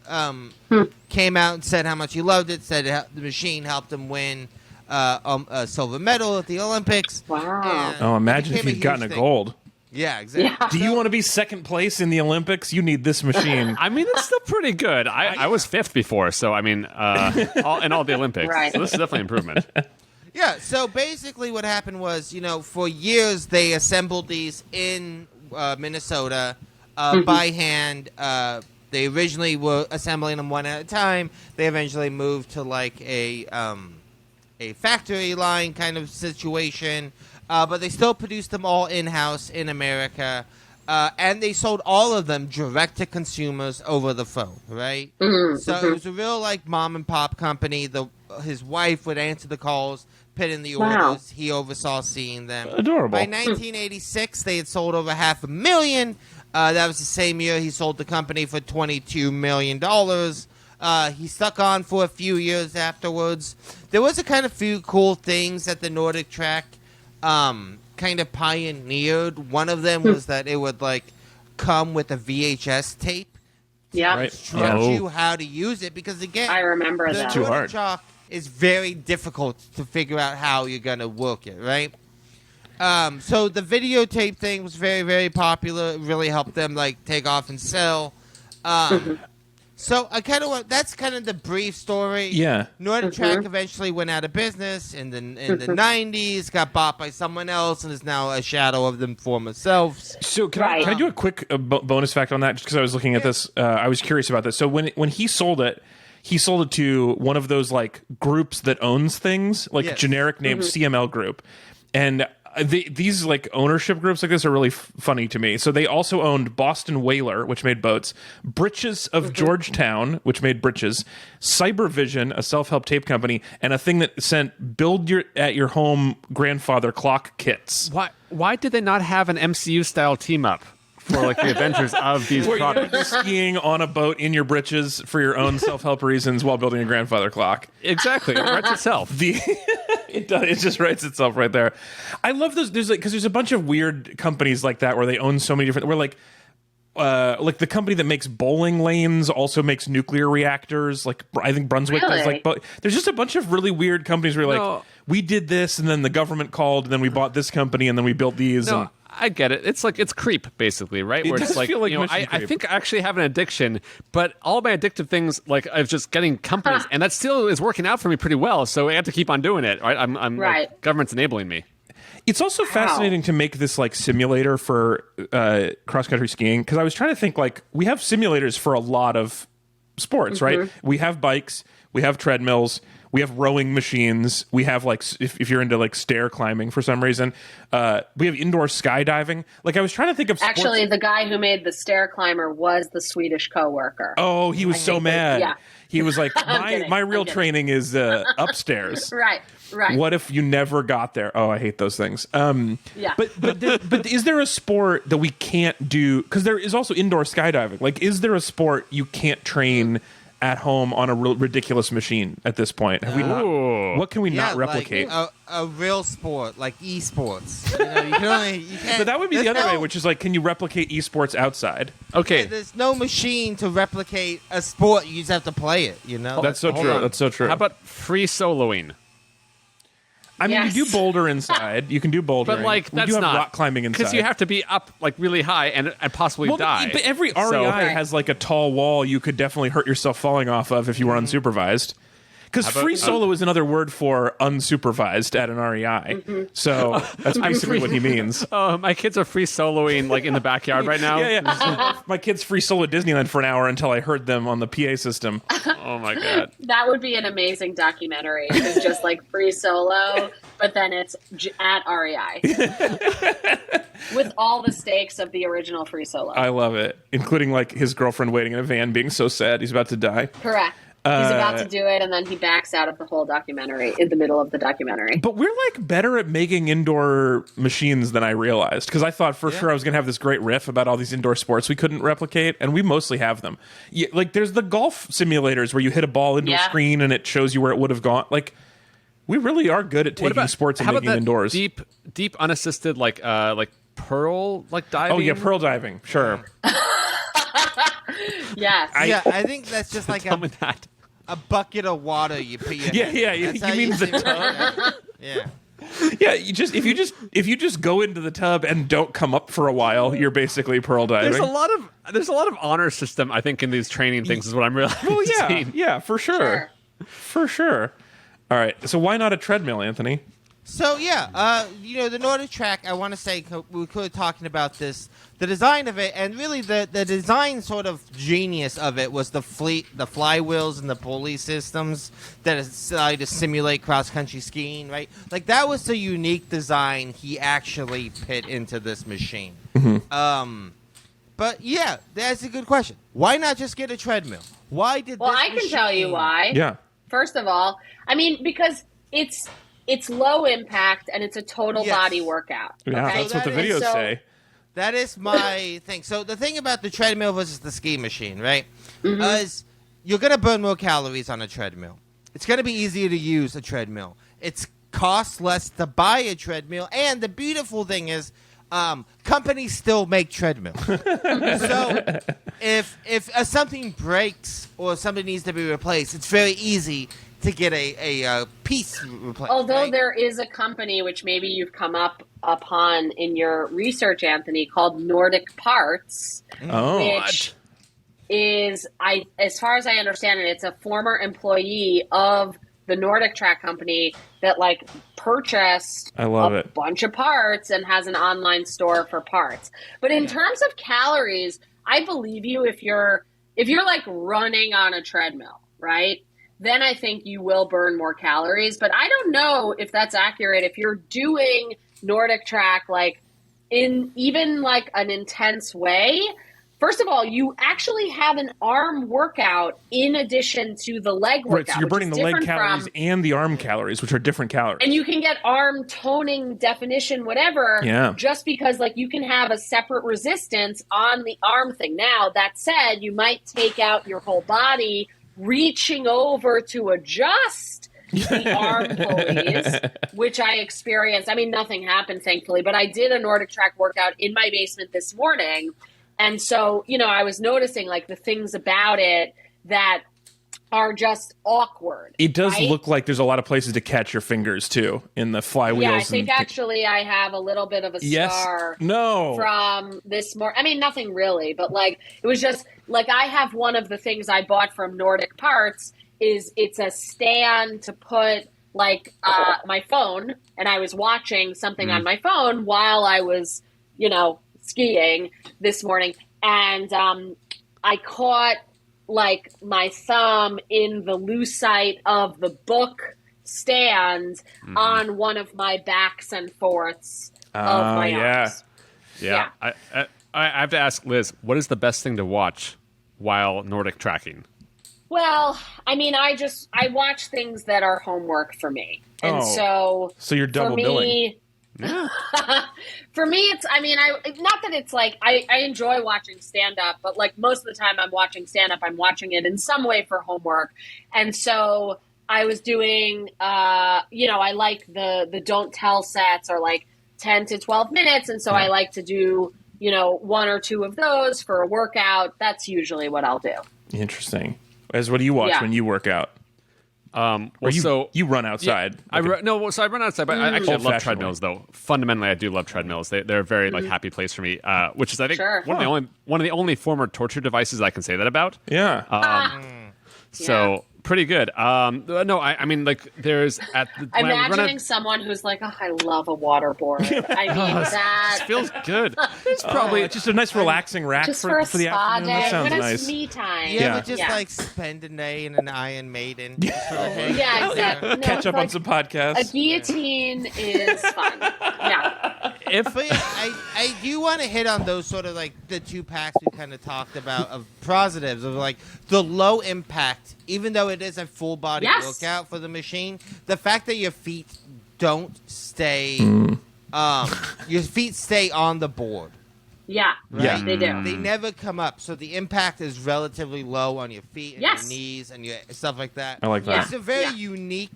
Speaker 4: came out and said how much he loved it, said the machine helped him win a silver medal at the Olympics.
Speaker 2: Wow.
Speaker 1: Oh, imagine if
Speaker 4: became a
Speaker 1: you'd gotten
Speaker 4: huge
Speaker 1: a
Speaker 4: thing.
Speaker 1: gold.
Speaker 4: Yeah, exactly.
Speaker 2: Yeah.
Speaker 1: Do you want to be second place in the Olympics? You need this machine.
Speaker 3: I mean, it's still pretty good. I was fifth before, so I mean, in all the Olympics.
Speaker 2: Right.
Speaker 3: So this is definitely an improvement.
Speaker 4: Yeah, so basically what happened was, for years they assembled these in Minnesota by hand. They originally were assembling them one at a time. They eventually moved to like a factory line kind of situation. But they still produced them all in-house in America. And they sold all of them direct to consumers over the phone, right? So it was a real like mom and pop company. His wife would answer the calls, put in the orders. He oversaw seeing them.
Speaker 1: Adorable.
Speaker 4: By 1986, they had sold over 500,000. That was the same year he sold the company for $22 million. He stuck on for a few years afterwards. There was a kind of few cool things that the NordicTrack kind of pioneered. One of them was that it would like come with a VHS tape.
Speaker 2: Yeah.
Speaker 1: Right.
Speaker 4: Instruct you how to use it because again,
Speaker 2: I remember
Speaker 4: the
Speaker 2: that.
Speaker 1: Too hard.
Speaker 4: NordicTrack is very difficult to figure out how you're gonna work it, right? So the videotape thing was very, very popular. It really helped them like take off and sell. So I kind of that's kind of the brief story.
Speaker 1: Yeah.
Speaker 4: NordicTrack eventually went out of business in the 90s, got bought by someone else, and is now a shadow of them former selves.
Speaker 1: So can I do a quick bonus fact on that? Just because I was looking at this, I was curious about this. So when he sold it to one of those like groups that owns things, like
Speaker 4: Yes.
Speaker 1: generic name CML Group, and these like ownership groups like this are really funny to me. So they also owned Boston Whaler, which made boats, Britches of Georgetown, which made britches, Cybervision, a self-help tape company, and a thing that sent build at your home grandfather clock kits.
Speaker 3: Why did they not have an MCU style team up for like the adventures of these
Speaker 1: Where you're
Speaker 3: products?
Speaker 1: skiing on a boat in your britches for your own self-help reasons while building a grandfather clock.
Speaker 3: Exactly, it writes itself.
Speaker 1: It does. It just writes itself right there. I love those. There's like because there's a bunch of weird companies like that where they own so many different. Where like the company that makes bowling lanes also makes nuclear reactors. Like I think Brunswick does.
Speaker 2: Really?
Speaker 1: Like, there's just a bunch of really weird companies where like
Speaker 3: No.
Speaker 1: we did this and then the government called and then we bought this company and then we built these.
Speaker 3: No,
Speaker 1: and,
Speaker 3: I get it. It's like it's creep, basically, right?
Speaker 1: It
Speaker 3: Where
Speaker 1: does
Speaker 3: it's like,
Speaker 1: feel like
Speaker 3: you know,
Speaker 1: mission
Speaker 3: I
Speaker 1: creep.
Speaker 3: think I actually have an addiction, but all my addictive things, like of just getting companies, and that still is working out for me pretty well. So I have to keep on doing it, right? I'm
Speaker 2: Right.
Speaker 3: Like, government's enabling me.
Speaker 1: It's also fascinating to make this like simulator for cross country skiing because I was trying to think like we have simulators for a lot of sports, right? We have bikes, we have treadmills, we have rowing machines, we have like if you're into like stair climbing for some reason, we have indoor skydiving. Like I was trying to think of sports.
Speaker 2: Actually, the guy who made the stair climber was the Swedish coworker.
Speaker 1: Oh, he was so mad.
Speaker 2: yeah.
Speaker 1: He was like,
Speaker 2: kidding.
Speaker 1: my real
Speaker 2: I'm kidding.
Speaker 1: training is upstairs.
Speaker 2: Right.
Speaker 1: What if you never got there? Oh, I hate those things.
Speaker 2: Yeah.
Speaker 1: But is there a sport that we can't do? Because there is also indoor skydiving. Like, is there a sport you can't train at home on a ridiculous machine at this point? Have we not? What can we not replicate?
Speaker 4: Like a real sport, like esports. You can't.
Speaker 1: But that would be the
Speaker 4: there's
Speaker 1: other way, which is like, can you replicate esports outside?
Speaker 3: Okay,
Speaker 4: There's no machine to replicate a sport. You just have to play it. You know.
Speaker 1: That's so
Speaker 3: hold
Speaker 1: true.
Speaker 3: on.
Speaker 1: That's so true.
Speaker 3: How about free soloing?
Speaker 1: I mean, you do boulder inside. You can do bouldering.
Speaker 3: But like that's
Speaker 1: we do have
Speaker 3: not
Speaker 1: rock climbing inside
Speaker 3: because you have to be up like really high and possibly die.
Speaker 1: But every REI has like a tall wall you could definitely hurt yourself falling off of if you were unsupervised. Because free solo is another word for unsupervised at an REI. So that's basically what he means.
Speaker 3: Oh, my kids are free soloing like in the backyard right now.
Speaker 1: Yeah. My kids free solo at Disneyland for an hour until I heard them on the PA system.
Speaker 3: Oh my god,
Speaker 2: that would be an amazing documentary. It's just like free solo, but then it's at REI with all the stakes of the original free solo.
Speaker 1: I love it, including like his girlfriend waiting in a van, being so sad he's about to die.
Speaker 2: Correct. He's about to do it, and then he backs out of the whole documentary in the middle of the documentary.
Speaker 1: But we're like better at making indoor machines than I realized, because I thought for sure I was going to have this great riff about all these indoor sports we couldn't replicate, and we mostly have them. Like there's the golf simulators where you hit a ball into a screen and it shows you where it would have gone. Like we really are good at taking sports and making indoors.
Speaker 3: Deep unassisted like pearl like diving.
Speaker 1: Oh yeah, pearl diving. Sure.
Speaker 2: Yes.
Speaker 4: I think that's just like a bucket of water you put your
Speaker 1: you mean the tub? Yeah, if you just go into the tub and don't come up for a while, you're basically pearl diving.
Speaker 3: There's a lot of honor system, I think, in these training things is what I'm realizing.
Speaker 1: Well, yeah, for sure. For sure. All right, so why not a treadmill, Anthony?
Speaker 4: So the NordicTrack, I want to say, we were talking about this, the design of it, and really the design sort of genius of it was the flywheels and the pulley systems that decided to simulate cross-country skiing, right? Like, that was the unique design he actually put into this machine. Mm-hmm. But, yeah, that's a good question. Why not just get a treadmill? Why did
Speaker 2: Well, I can tell you why.
Speaker 1: Yeah.
Speaker 2: First of all, I mean, because it's low impact and it's a total body workout.
Speaker 1: Yeah,
Speaker 2: okay?
Speaker 1: that's what the videos say.
Speaker 4: That is my thing. So the thing about the treadmill versus the ski machine, right, is you're going to burn more calories on a treadmill. It's going to be easier to use a treadmill. It's costs less to buy a treadmill. And the beautiful thing is companies still make treadmills. So if something breaks or something needs to be replaced, it's very easy to get a piece replaced.
Speaker 2: Although there is a company which maybe you've come upon in your research, Anthony, called Nordic Parts, which is, as far as I understand it, it's a former employee of the NordicTrack company that like purchased a bunch of parts and has an online store for parts. But in terms of calories, I believe you if you're like running on a treadmill, right? Then I think you will burn more calories. But I don't know if that's accurate. If you're doing NordicTrack like in even like an intense way, first of all, you actually have an arm workout in addition to the leg workout.
Speaker 1: Right, so you're burning the leg calories and the arm calories, which are different calories.
Speaker 2: And you can get arm toning, definition, whatever, just because like you can have a separate resistance on the arm thing. Now, that said, you might take out your whole body reaching over to adjust the arm pulleys, which I experienced. I mean, nothing happened, thankfully, but I did a NordicTrack workout in my basement this morning. And so, I was noticing like the things about it that are just awkward.
Speaker 1: It does look like there's a lot of places to catch your fingers too in the flywheels.
Speaker 2: Yeah, I think actually I have a little bit of a scar from this morning. I mean, nothing really, but like it was just like I have one of the things I bought from Nordic Parts is it's a stand to put like my phone, and I was watching something on my phone while I was, skiing this morning, and I caught like my thumb in the lucite of the book stand on one of my backs and forths of my arms.
Speaker 3: Yeah. I have to ask Liz, what is the best thing to watch while Nordic tracking?
Speaker 2: Well, I mean, I watch things that are homework for me. And so
Speaker 1: you're double billing.
Speaker 2: Yeah. For me, it's, I mean, not that it's like, I enjoy watching stand-up, but like most of the time I'm watching stand-up, I'm watching it in some way for homework. And so I was doing, I like the don't tell sets are like 10 to 12 minutes. And so I like to do, one or two of those for a workout. That's usually what I'll do.
Speaker 1: Interesting. What do you watch when you work out? You run outside.
Speaker 3: Yeah, I run outside, but I actually love treadmills though. Fundamentally, I do love treadmills. They're a very happy place for me, which is I think one of the only former torture devices I can say that about.
Speaker 1: Yeah.
Speaker 3: So pretty good. No, I mean, like, there's
Speaker 2: imagining someone who's like, I love a waterboard. I mean, that
Speaker 3: it feels good.
Speaker 1: It's probably just a nice relaxing rack
Speaker 2: just for a
Speaker 1: the
Speaker 2: spa
Speaker 1: afternoon.
Speaker 2: day.
Speaker 1: That sounds
Speaker 2: When
Speaker 1: nice.
Speaker 2: it's me time.
Speaker 4: You ever just like spend a day in an Iron Maiden?
Speaker 2: Yeah, exactly. No,
Speaker 1: Catch up on some podcasts.
Speaker 2: A guillotine is fun. Yeah.
Speaker 4: But I do want to hit on those sort of like the two packs we kind of talked about of positives of like the low impact, even though it is a full body workout for the machine. The fact that your feet don't stay, your feet stay on the board.
Speaker 2: Yeah,
Speaker 4: right?
Speaker 2: They do.
Speaker 4: They never come up, so the impact is relatively low on your feet and your knees and your stuff like that.
Speaker 1: I like that.
Speaker 4: It's a very unique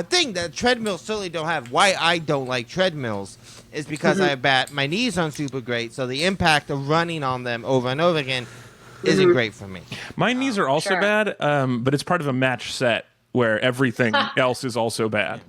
Speaker 4: thing that treadmills certainly don't have. Why I don't like treadmills is because my knees aren't super great, so the impact of running on them over and over again isn't great for me.
Speaker 1: My knees are also bad, but it's part of a match set where everything else is also bad.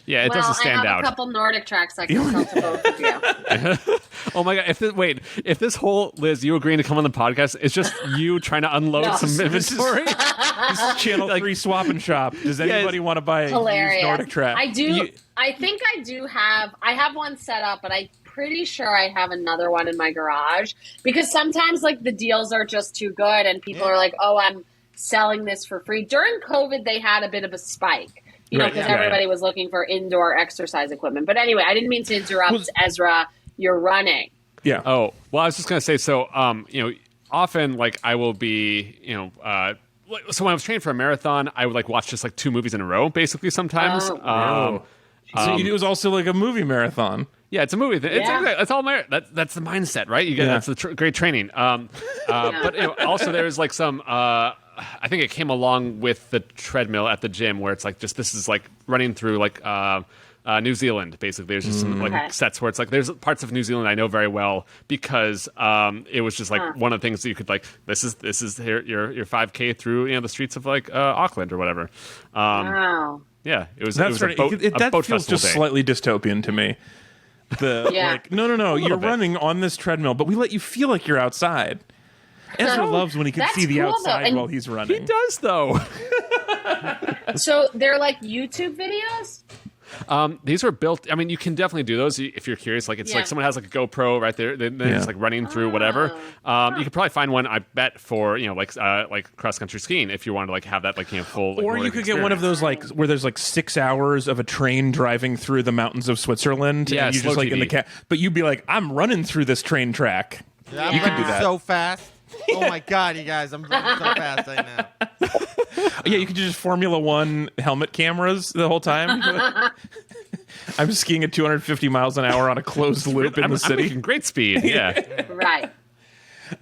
Speaker 3: Yeah, it doesn't stand out.
Speaker 2: I have a couple NordicTracks I can sell to both of you.
Speaker 3: Oh my god! If this whole Liz, you agreeing to come on the podcast, it's just you trying to unload some inventory.
Speaker 1: This is Channel 3 Swap and Shop. Does anybody want to buy a used NordicTrack?
Speaker 2: I do. I think I do have. I have one set up, but I'm pretty sure I have another one in my garage because sometimes like the deals are just too good, and people are like, "Oh, I'm selling this for free." During COVID, they had a bit of a spike. You know, because everybody was looking for indoor exercise equipment. But anyway, I didn't mean to interrupt, Ezra. You're running.
Speaker 1: Yeah.
Speaker 3: Oh, well, I was just going to say, so, often, like, I will be, so when I was training for a marathon, I would, like, watch just, like, 2 movies in a row, basically, sometimes.
Speaker 1: So it was also, like, a movie marathon.
Speaker 3: Yeah, it's a movie. It's all that's the mindset, right? You get that's the great training. But also there's like some. I think it came along with the treadmill at the gym where it's like just this is like running through like New Zealand. Basically, there's just some like sets where it's like there's parts of New Zealand I know very well because it was just like one of the things that you could like. This is your 5K through the streets of like Auckland or whatever.
Speaker 2: Wow.
Speaker 3: Yeah, it was.
Speaker 1: That's
Speaker 3: it was a boat
Speaker 1: feels
Speaker 3: festival
Speaker 1: just
Speaker 3: day.
Speaker 1: slightly dystopian to me. Like no, you're running on this treadmill, but we let you feel like you're outside. Ezra loves when he can see the outside while he's running.
Speaker 3: He does, though.
Speaker 2: So they're like YouTube videos?
Speaker 3: These are built. I mean, you can definitely do those if you're curious. Like, it's like someone has like a GoPro right there. Then it's like running through whatever. You could probably find one, I bet, for like cross country skiing if you wanted to like have that like full. Like,
Speaker 1: or you could get one of those like where there's like 6 hours of a train driving through the mountains of Switzerland.
Speaker 3: Yeah,
Speaker 1: and you just like in the but you'd be like, I'm running through this train track.
Speaker 4: Yeah,
Speaker 1: you could do that
Speaker 4: so fast. Oh my god, you guys! I'm running so fast right now.
Speaker 1: Yeah, you could just Formula One helmet cameras the whole time. I'm skiing at 250 miles an hour on a closed loop in the city.
Speaker 3: I'm making great speed. Yeah.
Speaker 2: Right.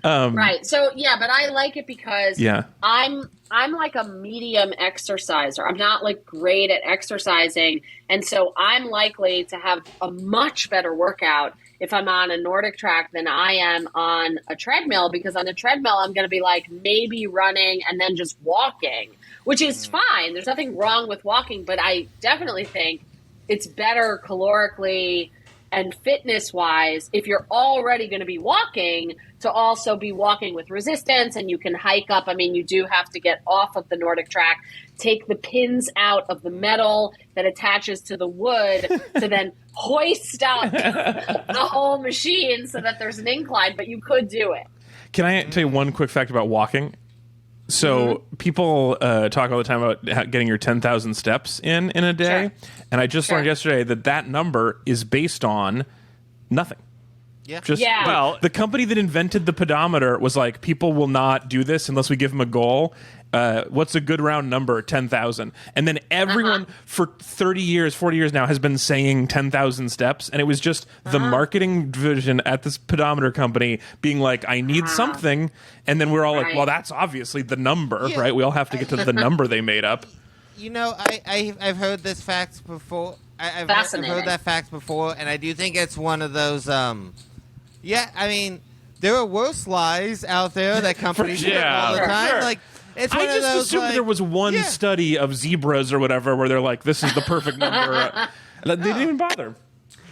Speaker 2: Right. So but I like it because I'm like a medium exerciser. I'm not like great at exercising, and so I'm likely to have a much better workout if I'm on a NordicTrack than I am on a treadmill, because on a treadmill I'm going to be like maybe running and then just walking, which is fine. There's nothing wrong with walking, but I definitely think it's better calorically and fitness-wise if you're already going to be walking to also be walking with resistance, and you can hike up. I mean, you do have to get off of the NordicTrack, take the pins out of the metal that attaches to the wood to then hoist up the whole machine so that there's an incline, but you could do it.
Speaker 1: Can I tell you one quick fact about walking? So people talk all the time about getting your 10,000 steps in a day. Sure. And I just learned yesterday that number is based on nothing.
Speaker 4: Yeah.
Speaker 1: Well, the company that invented the pedometer was like, people will not do this unless we give them a goal. What's a good round number? 10,000. And then everyone for 30 years, 40 years now has been saying 10,000 steps. And it was just the marketing division at this pedometer company being like, I need something. And then we're all like, well, that's obviously the number, right? We all have to get to the number they made up.
Speaker 4: You know, I've heard this fact before. I've heard that fact before. And I do think it's one of those, I mean, there are worse lies out there that companies do all the time. Sure. It's
Speaker 1: I
Speaker 4: one of
Speaker 1: just
Speaker 4: those,
Speaker 1: assumed
Speaker 4: like,
Speaker 1: there was one study of zebras or whatever where they're like, this is the perfect number. They didn't even bother.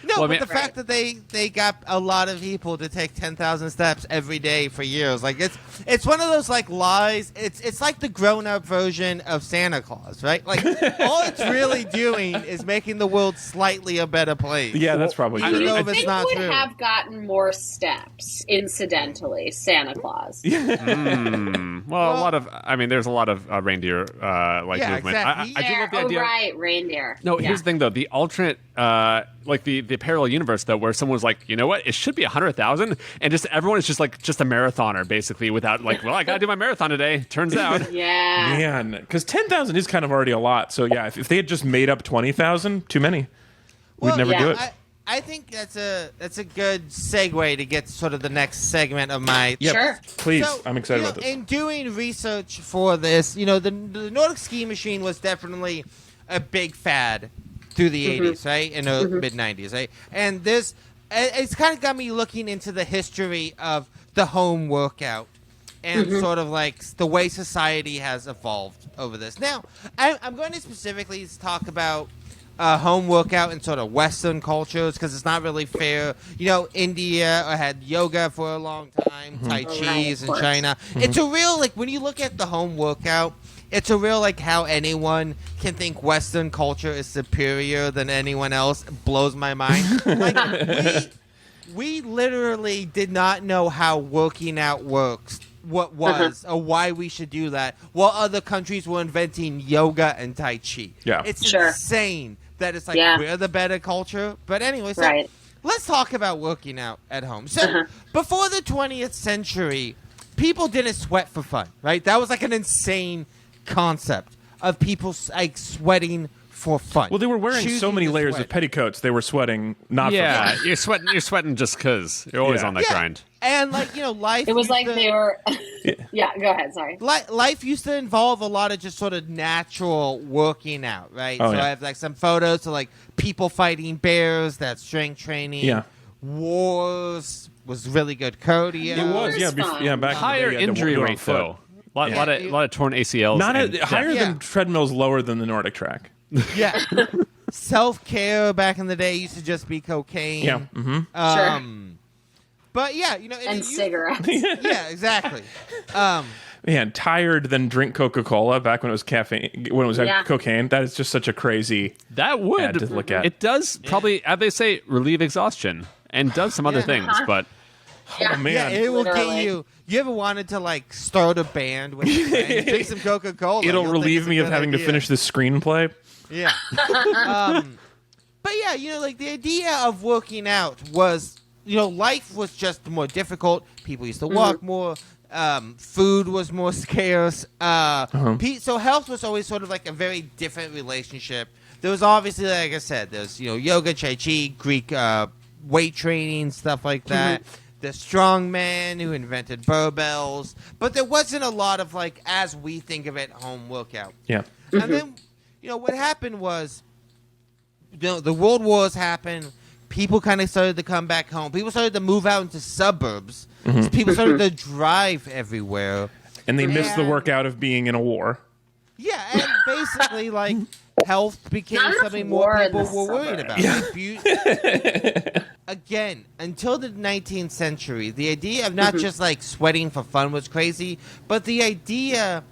Speaker 4: No,
Speaker 3: Well, I
Speaker 4: but
Speaker 3: mean-
Speaker 4: the fact that they got a lot of people to take 10,000 steps every day for years, like it's one of those like lies. It's like the grown-up version of Santa Claus, right? Like all it's really doing is making the world slightly a better place.
Speaker 1: Yeah, that's probably
Speaker 2: I
Speaker 1: true.
Speaker 2: mean,
Speaker 4: know
Speaker 2: I
Speaker 4: if it's
Speaker 2: think
Speaker 4: not
Speaker 2: would
Speaker 4: true.
Speaker 2: have gotten more steps, incidentally, Santa Claus.
Speaker 3: Well, a lot of, I mean, there's a lot of reindeer movement.
Speaker 4: exactly.
Speaker 3: I do love the idea.
Speaker 2: right, reindeer.
Speaker 3: No,
Speaker 2: Yeah.
Speaker 3: here's the thing though: the alternate, like the parallel universe though, where someone was like, you know what, it should be 100,000, and just everyone is just like just a marathoner basically, without like, well, I gotta do my marathon today. Turns out,
Speaker 2: Yeah.
Speaker 1: Man, because 10,000 is kind of already a lot. So yeah, if they had just made up 20,000, too many. We'd never do it.
Speaker 4: I think that's a good segue to get sort of the next segment of my.
Speaker 1: Yep.
Speaker 2: Sure.
Speaker 1: Please,
Speaker 4: So,
Speaker 1: I'm excited about this.
Speaker 4: In doing research for this, the Nordic ski machine was definitely a big fad through the 80s, right? In the mid 90s, right? And it's kind of got me looking into the history of the home workout and sort of like the way society has evolved over this. Now, I'm going to specifically talk about home workout in sort of Western cultures because it's not really fair. India had yoga for a long time, Tai Chi's in China. It's a real, like, when you look at the home workout, it's a real, like, how anyone can think Western culture is superior than anyone else. It blows my mind. Like, we literally did not know how working out works, what was, or why we should do that, while other countries were inventing yoga and Tai Chi.
Speaker 1: Yeah.
Speaker 4: It's
Speaker 2: Sure.
Speaker 4: insane that it's like we're the better culture. But anyway, so
Speaker 2: Right.
Speaker 4: let's talk about working out at home. So before the 20th century, people didn't sweat for fun, right? That was like an insane concept of people like sweating for fun.
Speaker 1: Well, they were wearing so
Speaker 4: Choosing
Speaker 1: many
Speaker 4: to
Speaker 1: layers
Speaker 4: sweat.
Speaker 1: of petticoats, they were sweating not
Speaker 3: yeah,
Speaker 1: for fun.
Speaker 3: you're sweating just because you're always
Speaker 1: Yeah.
Speaker 3: on that grind.
Speaker 4: And like life.
Speaker 2: It was
Speaker 4: used
Speaker 2: like
Speaker 4: to-
Speaker 2: they were. Yeah, go ahead. Sorry.
Speaker 4: Life used to involve a lot of just sort of natural working out, right?
Speaker 1: Oh,
Speaker 4: so
Speaker 1: yeah.
Speaker 4: I have like some photos of like people fighting bears, that's strength training.
Speaker 1: Yeah.
Speaker 4: Wars was really good cardio.
Speaker 1: It was, yeah,
Speaker 2: It's fun.
Speaker 1: yeah. Back
Speaker 3: Higher
Speaker 1: in the day, you had to
Speaker 3: injury
Speaker 1: do it on
Speaker 3: rate
Speaker 1: foot.
Speaker 3: though. Lot
Speaker 4: Yeah.
Speaker 3: of torn ACLs.
Speaker 1: Not
Speaker 3: and
Speaker 1: higher
Speaker 4: Yeah.
Speaker 1: than treadmills, lower than the Nordic track.
Speaker 4: Yeah. Self-care back in the day used to just be cocaine.
Speaker 1: Yeah. Mm-hmm.
Speaker 2: Sure.
Speaker 4: But yeah,
Speaker 2: And cigarettes.
Speaker 4: Yeah, exactly.
Speaker 1: Man, tired than drink Coca-Cola back when it was caffeine, when it was
Speaker 2: Yeah.
Speaker 1: cocaine. That is just such a crazy.
Speaker 3: that would
Speaker 1: Had to look at.
Speaker 3: It does probably, as they say, relieve exhaustion and does some other things, but
Speaker 2: Yeah.
Speaker 1: Oh man,
Speaker 4: Yeah, it will get
Speaker 2: Literally.
Speaker 4: you. You ever wanted to like start a band with your friends? Drink some Coca-Cola.
Speaker 1: it'll
Speaker 4: You'll think
Speaker 1: relieve
Speaker 4: it's a
Speaker 1: me of
Speaker 4: good
Speaker 1: having to
Speaker 4: idea.
Speaker 1: finish this screenplay.
Speaker 4: Yeah. But yeah, like the idea of working out was, life was just more difficult. People used to walk more. Food was more scarce. So health was always sort of like a very different relationship. There was obviously, like I said, there's, yoga, Tai Chi, Greek weight training, stuff like that. The strongman who invented barbells. But there wasn't a lot of, like, as we think of it, home workout.
Speaker 1: Yeah.
Speaker 4: And then, what happened was, the world wars happened. People kind of started to come back home. People started to move out into suburbs. So people started to drive everywhere.
Speaker 1: And they missed the
Speaker 4: And-
Speaker 1: workout of being in a war.
Speaker 4: Yeah, and basically, like, health became
Speaker 2: Not enough
Speaker 4: something more
Speaker 2: war in
Speaker 4: people
Speaker 2: the
Speaker 4: were worried about. Like, again, until the 19th century, the idea of not just, like, sweating for fun was crazy, but the idea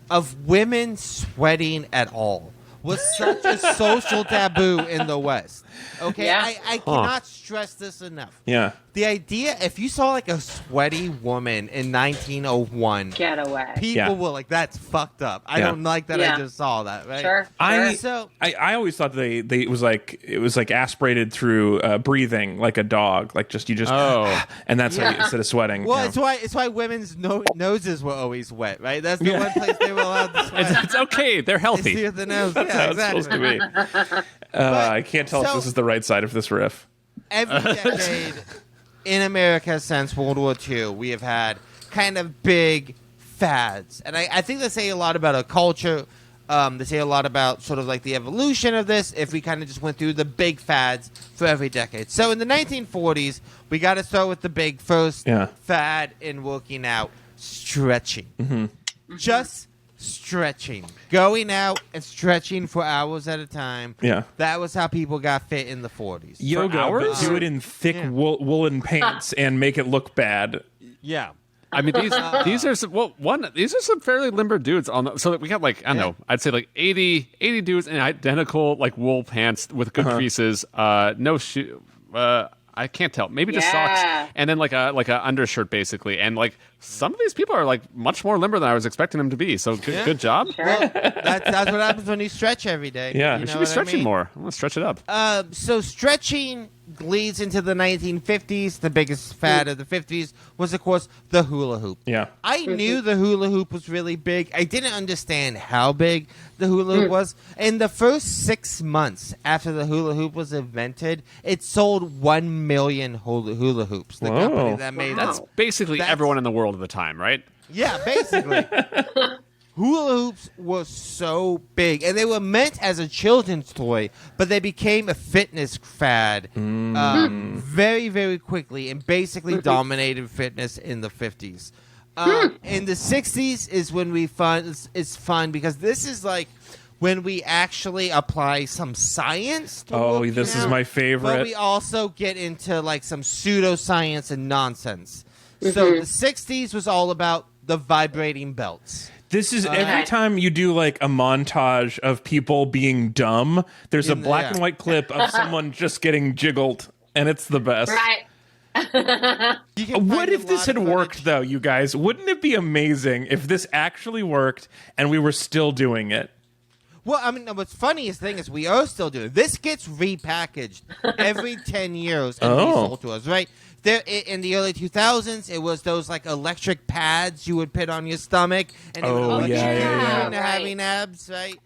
Speaker 4: of women sweating at all was such a social taboo in the West. Okay?
Speaker 2: Yeah.
Speaker 4: I cannot stress this enough.
Speaker 1: Yeah.
Speaker 4: The idea, if you saw, like, a sweaty woman in 1901...
Speaker 2: Get away.
Speaker 4: People
Speaker 1: Yeah.
Speaker 4: were like, "That's fucked up." I
Speaker 1: Yeah.
Speaker 4: don't like that.
Speaker 2: Yeah.
Speaker 4: I just saw that. Right?
Speaker 2: Sure.
Speaker 1: I always thought it was like aspirated through breathing like a dog, like you just and that's how you, instead of sweating.
Speaker 4: Well,
Speaker 1: you know.
Speaker 4: it's why women's noses were always wet, right? That's the one place they were allowed to sweat.
Speaker 3: it's okay. They're
Speaker 4: It's
Speaker 3: healthy.
Speaker 4: near the nose.
Speaker 1: That's
Speaker 4: Yeah,
Speaker 1: how it's
Speaker 4: exactly.
Speaker 1: supposed to be. I can't tell if
Speaker 4: so-
Speaker 1: this is the right side of this riff.
Speaker 4: Every decade in America since World War II, we have had kind of big fads, and I think they say a lot about our culture. They say a lot about sort of like the evolution of this. If we kind of just went through the big fads for every decade. So in the 1940s, we got to start with the big first fad in working out: stretching. Just stretching. Going out and stretching for hours at a time.
Speaker 1: Yeah.
Speaker 4: That was how people got fit in the 40s.
Speaker 1: Yoga, but do it in thick woolen pants and make it look bad.
Speaker 4: Yeah.
Speaker 3: I mean, these are some fairly limber dudes so that we got like, I don't know, I'd say like 80 dudes in identical like wool pants with good creases, no shoe, I can't tell. Maybe just socks, and then like a undershirt basically. And like some of these people are like much more limber than I was expecting them to be. So good job.
Speaker 2: Sure.
Speaker 4: Well, that's what happens when you stretch every day.
Speaker 1: Yeah,
Speaker 3: You should be stretching more. I'm gonna stretch it up.
Speaker 4: So stretching leads into the 1950s. The biggest fad of the 50s was, of course, the hula hoop.
Speaker 1: Yeah.
Speaker 4: I knew the hula hoop was really big. I didn't understand how big the hula hoop was. In the first 6 months after the hula hoop was invented, it sold 1 million hula hoops. The company that made
Speaker 3: That's basically everyone in the world at the time, right?
Speaker 4: Yeah, basically. Hula hoops were so big, and they were meant as a children's toy, but they became a fitness fad very, very quickly and basically dominated fitness in the 50s. In the 60s is when it's fun because this is like when we actually apply some science to
Speaker 1: this is my favorite.
Speaker 4: but we also get into like some pseudoscience and nonsense. So the 60s was all about the vibrating belts.
Speaker 1: This is every time you do like a montage of people being dumb, there's a black and white clip of someone just getting jiggled, and it's the best.
Speaker 2: Right.
Speaker 1: What if this had worked, though, you guys? Wouldn't it be amazing if this actually worked and we were still doing it?
Speaker 4: Well, I mean, what's funniest thing is we are still doing it. This gets repackaged every 10 years and resold to us, right? There, in the early 2000s, it was those like electric pads you would put on your stomach, and it would let you into having abs, right?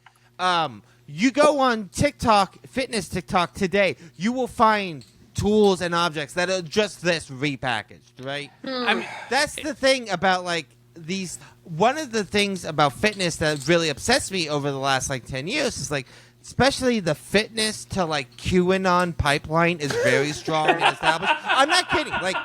Speaker 4: You go on TikTok, fitness TikTok today, you will find tools and objects that are just this repackaged, right? I mean, that's the thing about like these. One of the things about fitness that really upsets me over the last like 10 years is like, especially the fitness to like QAnon pipeline is very strong and established. I'm not kidding. Like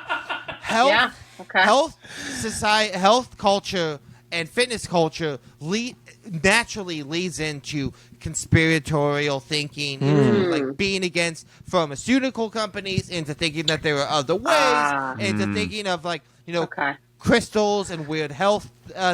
Speaker 4: health society, health culture, and fitness culture naturally leads into conspiratorial thinking, into like being against pharmaceutical companies, into thinking that there are other ways, into thinking of like crystals and weird health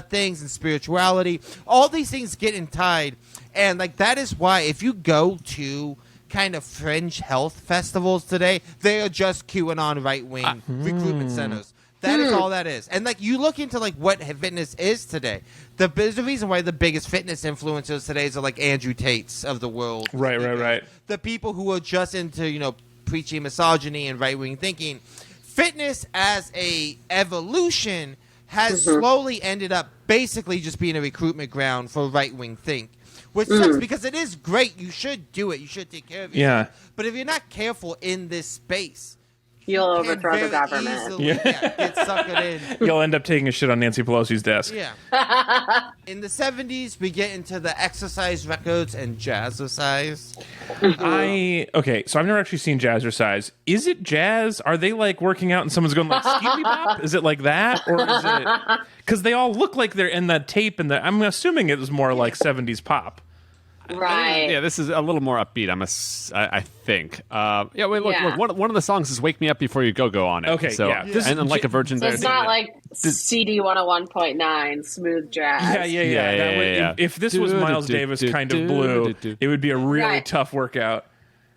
Speaker 4: things and spirituality. All these things get tied. And like that is why if you go to kind of fringe health festivals today, they are just QAnon right-wing recruitment centers. That is all that is. And like you look into like what fitness is today. There's the reason why the biggest fitness influencers today are like Andrew Tates of the world.
Speaker 1: Right.
Speaker 4: The people who are just into, preaching misogyny and right-wing thinking. Fitness as a evolution has slowly ended up basically just being a recruitment ground for right-wing think. Which sucks because it is great. You should do it. You should take care of yourself. Yeah. But if you're not careful in this space,
Speaker 2: you'll overthrow the government.
Speaker 4: Get suckered in.
Speaker 1: You'll end up taking a shit on Nancy Pelosi's desk.
Speaker 4: Yeah. In the 70s, we get into the exercise records and jazzercise.
Speaker 1: Okay, so I've never actually seen jazzercise. Is it jazz? Are they like working out and someone's going like skibby bop? Is it like that, or is it? Because they all look like they're in that tape, and I'm assuming it was more like 70s pop.
Speaker 2: Right.
Speaker 3: Yeah, this is a little more upbeat. I think. Look. One of the songs is "Wake Me Up Before You Go" on it.
Speaker 1: Okay,
Speaker 3: so, and like a Virgin.
Speaker 2: So it's not like CD 101.9 smooth jazz.
Speaker 1: Yeah. If this was Miles Davis kind of blue, it would be a really tough workout.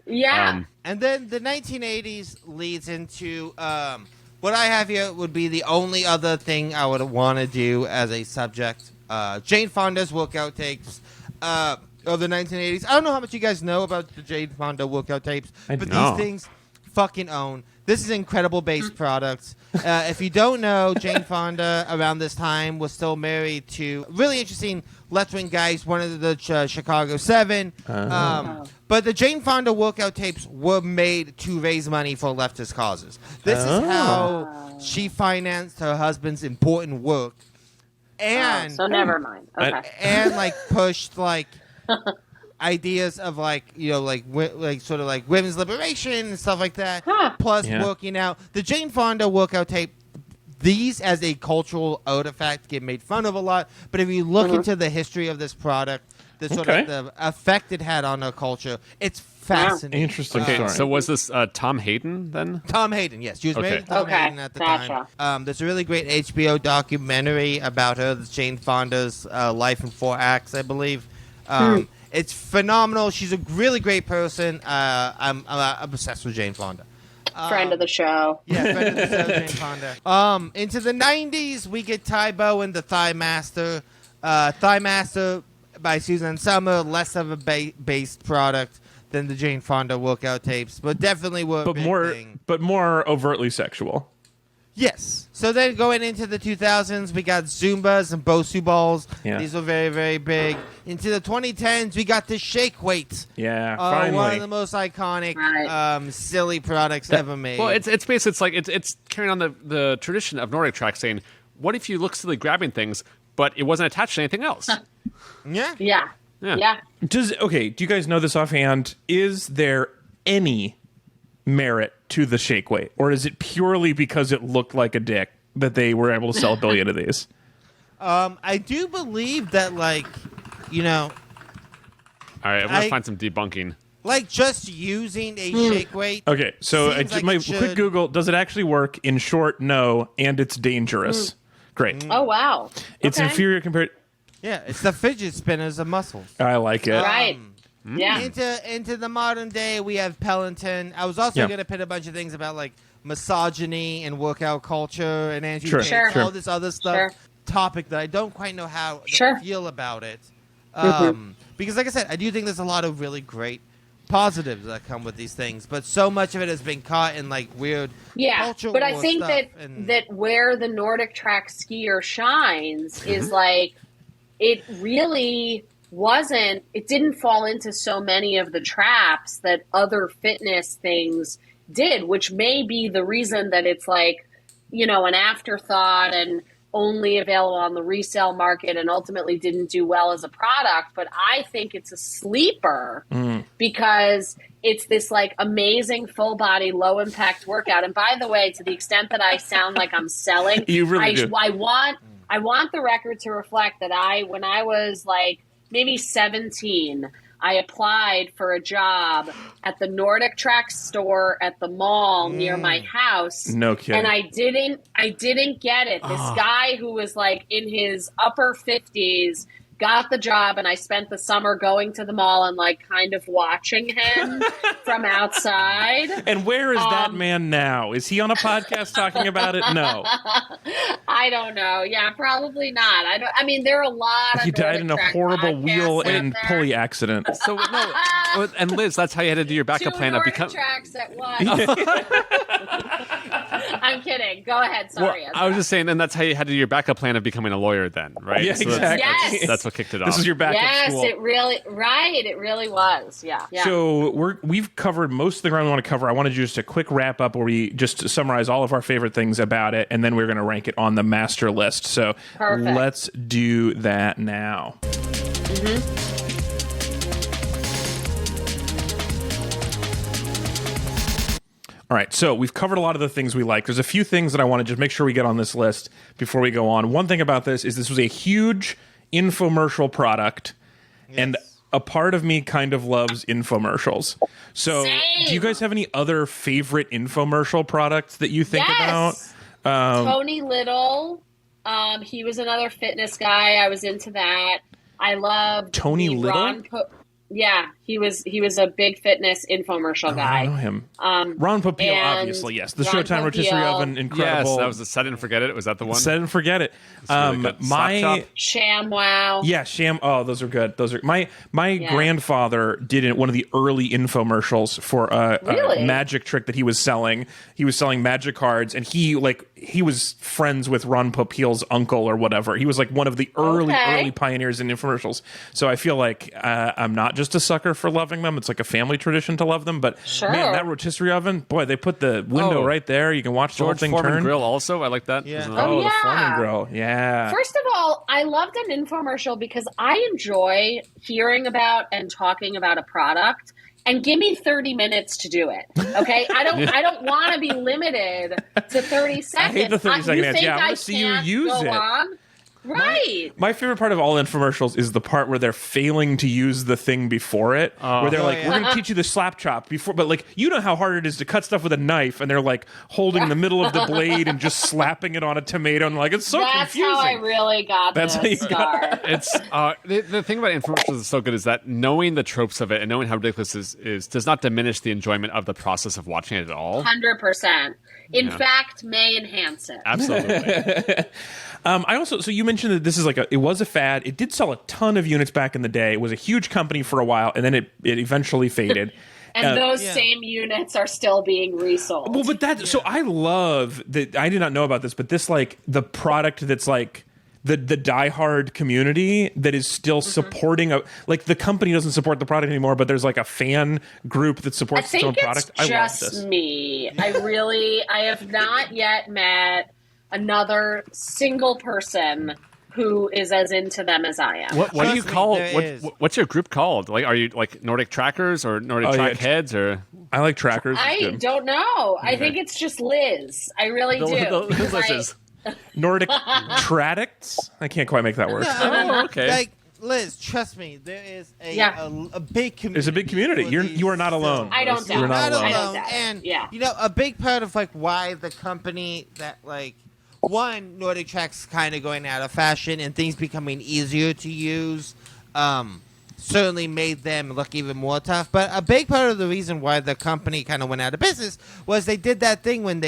Speaker 2: Yeah.
Speaker 4: And then the 1980s leads into what I have here would be the only other thing I would want to do as a subject. Jane Fonda's workout tapes. Of the 1980s. I don't know how much you guys know about the Jane Fonda workout tapes, but these things fucking own. This is incredible based products. If you don't know, Jane Fonda around this time was still married to really interesting left-wing guys, one of the Chicago 7. But the Jane Fonda workout tapes were made to raise money for leftist causes. This is how she financed her husband's important work. And
Speaker 2: so never mind. Okay.
Speaker 4: And like pushed like ideas of like sort of like women's liberation and stuff like that. Plus working out. The Jane Fonda workout tape these as a cultural artifact get made fun of a lot. But if you look into the history of this product, the sort of the effect it had on our culture, it's fascinating.
Speaker 1: Interesting.
Speaker 3: Okay, so was this Tom Hayden then?
Speaker 4: Tom Hayden, yes. She was married to Tom Hayden at the time. There's a really great HBO documentary about her. That's Jane Fonda's life in 4 acts, I believe. It's phenomenal. She's a really great person. I'm obsessed with Jane Fonda.
Speaker 2: Friend of the show.
Speaker 4: Yeah, friend of the show, Jane Fonda. Into the 90s, we get Tybo and the Thigh Master. Thigh Master by Susan Summer, less of a based product than the Jane Fonda workout tapes, but definitely were a big thing.
Speaker 1: But more overtly sexual.
Speaker 4: Yes. So then going into the 2000s, we got Zumbas and Bosu balls.
Speaker 1: Yeah.
Speaker 4: These were very, very big. Into the 2010s, we got the Shake Weight.
Speaker 1: Yeah, finally.
Speaker 4: One of the most iconic, silly products ever made.
Speaker 3: Well, it's basically it's carrying on the tradition of NordicTrack saying, what if you look silly grabbing things, but it wasn't attached to anything else?
Speaker 2: Yeah.
Speaker 1: Do you guys know this offhand? Is there any merit to the shake weight, or is it purely because it looked like a dick that they were able to sell 1 billion of these?
Speaker 4: I do believe that, like, you know.
Speaker 3: All right, I'm gonna find some debunking.
Speaker 4: Like just using a shake weight.
Speaker 1: Okay, so my quick Google, does it actually work? In short, no, and it's dangerous. Great.
Speaker 2: Oh wow.
Speaker 1: It's inferior compared.
Speaker 4: Yeah, it's the fidget spinners of muscles.
Speaker 1: I like it.
Speaker 2: Right. Yeah.
Speaker 4: Into the modern day, we have Peloton. I was also going to put a bunch of things about like misogyny and workout culture and anti-gay, all this other stuff. Topic that I don't quite know how to feel about it. Because, like I said, I do think there's a lot of really great positives that come with these things, but so much of it has been caught in like weird cultural
Speaker 2: but I think
Speaker 4: stuff
Speaker 2: that where the NordicTrack skier shines is like it really wasn't, it didn't fall into so many of the traps that other fitness things did, which may be the reason that it's like, you know, an afterthought and only available on the resale market and ultimately didn't do well as a product. But I think it's a sleeper because it's this like amazing full body, low impact workout. And by the way, to the extent that I sound like I'm selling,
Speaker 1: you really do.
Speaker 2: I want the record to reflect that when I was like maybe 17, I applied for a job at the NordicTrack store at the mall near my house.
Speaker 1: No kidding.
Speaker 2: And I didn't get it. This guy who was like in his upper 50s got the job, and I spent the summer going to the mall and like kind of watching him from outside.
Speaker 1: And where is that man now? Is he on a podcast talking about it? No.
Speaker 2: I don't know. Yeah, probably not. I mean, there are a lot of
Speaker 1: He died in a horrible wheel and
Speaker 2: there.
Speaker 1: pulley accident.
Speaker 3: So no, and Liz, that's how you had to do your backup plan of becoming.
Speaker 2: Tracks at once. I'm kidding. Go ahead. Sorry.
Speaker 3: Well, I was just saying, and that's how you had to do your backup plan of becoming a lawyer, then, right?
Speaker 1: Yeah, exactly.
Speaker 3: That's what kicked it off.
Speaker 1: This is your backup school.
Speaker 2: Yes, it really was. Yeah.
Speaker 1: So we've covered most of the ground we want to cover. I want to do just a quick wrap up where we just summarize all of our favorite things about it, and then we're going to rank it on the master list. So let's do that now. All right, so we've covered a lot of the things we like. There's a few things that I want to just make sure we get on this list before we go on. One thing about this is this was a huge infomercial product, and a part of me kind of loves infomercials. So do you guys have any other favorite infomercial products that you think about?
Speaker 2: Tony Little. He was another fitness guy. I was into that. I loved
Speaker 1: Tony Little.
Speaker 2: Yeah, he was a big fitness infomercial guy.
Speaker 1: I know him. Ron Popeil, obviously, yes. The Showtime Rotisserie Oven, incredible.
Speaker 3: Yes, that was the Set and Forget It. Was that the one?
Speaker 1: Set and Forget It.
Speaker 3: Really
Speaker 1: My
Speaker 2: ShamWow.
Speaker 1: Yeah, Oh, those are good. Those are my grandfather did one of the early infomercials for a magic trick that he was selling. He was selling magic cards, and he was friends with Ron Popeil's uncle or whatever. He was like one of the early pioneers in infomercials. So I feel like I'm not just a sucker for loving them. It's like a family tradition to love them. But
Speaker 2: Sure.
Speaker 1: man, that rotisserie oven, boy, they put the window right there. You can watch the whole
Speaker 3: George
Speaker 1: thing
Speaker 3: Foreman
Speaker 1: turn.
Speaker 3: grill also. I like that.
Speaker 4: Yeah.
Speaker 1: Oh,
Speaker 2: yeah.
Speaker 1: the Foreman grill. Yeah.
Speaker 2: First of all, I loved an infomercial because I enjoy hearing about and talking about a product. And give me 30 minutes to do it. Okay, I don't want to be limited to 30 seconds.
Speaker 1: I hate the 30-second ads. Yeah, I want to see you use it.
Speaker 2: On? Right.
Speaker 1: My favorite part of all infomercials is the part where they're failing to use the thing before it. Where they're like, we're going to teach you the slap chop before, but like, you know how hard it is to cut stuff with a knife, and they're like holding the middle of the blade and just slapping it on a tomato, and like, it's so confusing.
Speaker 2: That's how I really got
Speaker 1: That's how you got
Speaker 3: It's the thing about infomercials is so good is that knowing the tropes of it and knowing how ridiculous it is does not diminish the enjoyment of the process of watching it at all.
Speaker 2: 100%. In fact, may enhance it.
Speaker 3: Absolutely.
Speaker 1: I also, so you mentioned that this is it was a fad. It did sell a ton of units back in the day. It was a huge company for a while, and then it eventually faded.
Speaker 2: And those same units are still being resold.
Speaker 1: Well, but so I love that. I did not know about this, but this the product that's like the diehard community that is still supporting the company doesn't support the product anymore, but there's a fan group that supports its own product.
Speaker 2: I love this. Me. I have not yet met another single person who is as into them as I am.
Speaker 3: What do you call what's your group called? Like, are you like Nordic Trackers or Nordic Track heads or?
Speaker 1: I like Trackers.
Speaker 2: I don't know. I think it's just Liz. I really do.
Speaker 3: Liz's.
Speaker 1: Nordic Tradicts. I can't quite make that work.
Speaker 3: Oh, okay.
Speaker 4: Like, Liz, trust me, there is a big community.
Speaker 1: There's a big community. You are not alone.
Speaker 2: I don't doubt.
Speaker 1: You're not alone.
Speaker 2: I don't doubt.
Speaker 4: And
Speaker 2: yeah.
Speaker 4: a big part of why the company that one, NordicTrack's kind of going out of fashion and things becoming easier to use certainly made them look even more tough. But a big part of the reason why the company kind of went out of business was they did that thing when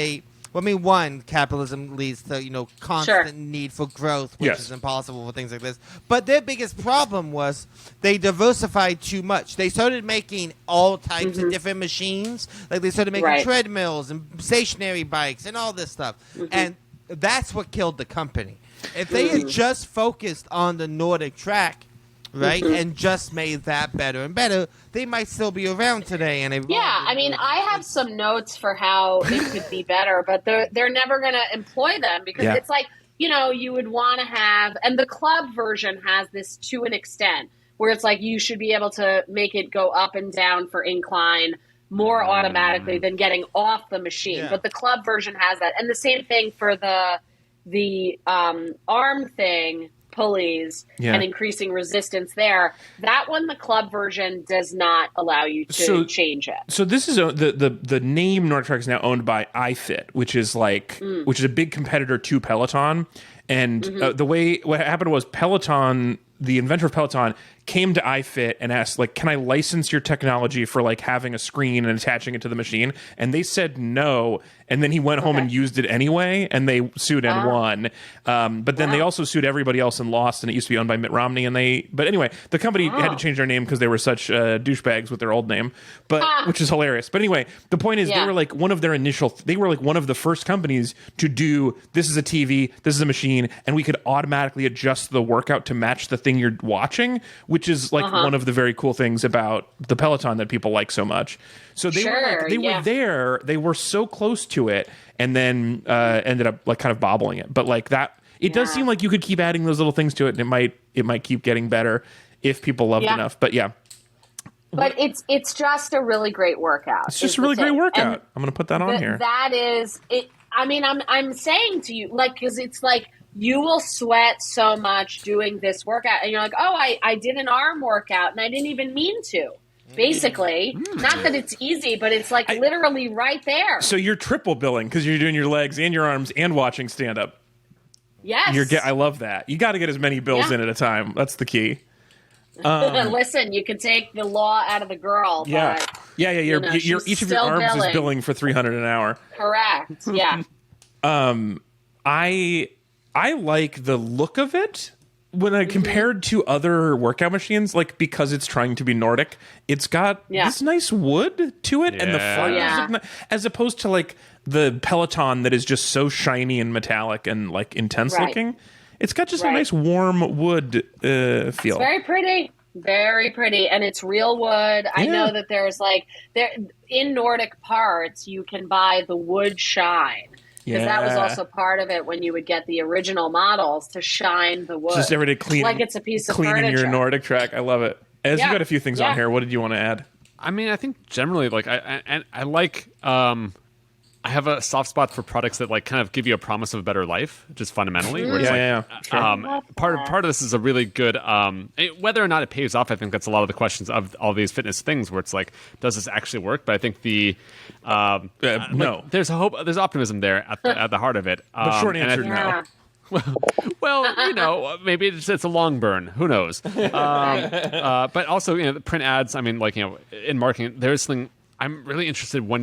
Speaker 4: one, capitalism leads to, constant need for growth, which is impossible for things like this. But their biggest problem was they diversified too much. They started making all types of different machines. Like, they started making treadmills and stationary bikes and all this stuff. And that's what killed the company. If they had just focused on the NordicTrack, right, and just made that better and better, they might still be around today. And
Speaker 2: I have some notes for how it could be better, but they're never going to employ them because it's you would want to have, and the club version has this to an extent where it's you should be able to make it go up and down for incline more automatically than getting off the machine. Yeah. But the club version has that. And the same thing for the arm thing, pulleys, and increasing resistance there. That one, the club version does not allow you to change it. So
Speaker 1: this is the name NordicTrack is now owned by iFit, which is which is a big competitor to Peloton. And what happened was Peloton, the inventor of Peloton, came to iFit and asked, can I license your technology for having a screen and attaching it to the machine? And they said no. And then he went home and used it anyway, and they sued and won. But then they also sued everybody else and lost, and it used to be owned by Mitt Romney. But anyway, the company had to change their name because they were such douchebags with their old name, which is hilarious. But anyway, the point is they were one of their they were one of the first companies to do, this is a TV, this is a machine, and we could automatically adjust the workout to match the thing you're watching, which is one of the very cool things about the Peloton that people like so much. So they were there, they were so close to it, and then ended up kind of bobbling it. But that, it does seem like you could keep adding those little things to it, and it might keep getting better if people loved it enough. But
Speaker 2: But it's just a really great workout.
Speaker 1: It's just a really great workout. And I'm going to put that on here.
Speaker 2: That is it. I mean, I'm saying to you, because it's you will sweat so much doing this workout, and you're oh, I did an arm workout, and I didn't even mean to. Basically, not that it's easy, but it's literally right there.
Speaker 1: So you're triple billing because you're doing your legs and your arms and watching stand up.
Speaker 2: Yes,
Speaker 1: I love that. You got to get as many bills in at a time. That's the key.
Speaker 2: Listen, you can take the law out of the girl.
Speaker 1: Yeah,
Speaker 2: but,
Speaker 1: You're each of your arms is billing for $300 an hour.
Speaker 2: Correct. Yeah.
Speaker 1: I like the look of it. When I compared to other workout machines, because it's trying to be Nordic, it's got this nice wood to it, and the fibers, as opposed to the Peloton that is just so shiny and metallic and intense looking. It's got just a nice warm wood feel.
Speaker 2: It's very pretty. Very pretty, and it's real wood. I know that there's like there in Nordic parts you can buy the wood shine. Because that was also part of it when you would get the original models to shine the wood.
Speaker 1: Just every day clean,
Speaker 2: like it's a piece of
Speaker 1: cleaning
Speaker 2: furniture.
Speaker 1: your NordicTrack. I love it. As you got a few things on here, what did you want to add?
Speaker 3: I mean, I think generally, like, I like, I have a soft spot for products that like kind of give you a promise of a better life, just fundamentally. Where it's part of this is a really good, whether or not it pays off. I think that's a lot of the questions of all these fitness things, where it's like, does this actually work? But I think the
Speaker 1: no,
Speaker 3: like, there's hope, there's optimism there at the heart of it.
Speaker 1: But short answer, no.
Speaker 3: Well, you know, maybe it's a long burn. Who knows? But also, you know, the print ads. I mean, like, you know, in marketing, there's something I'm really interested when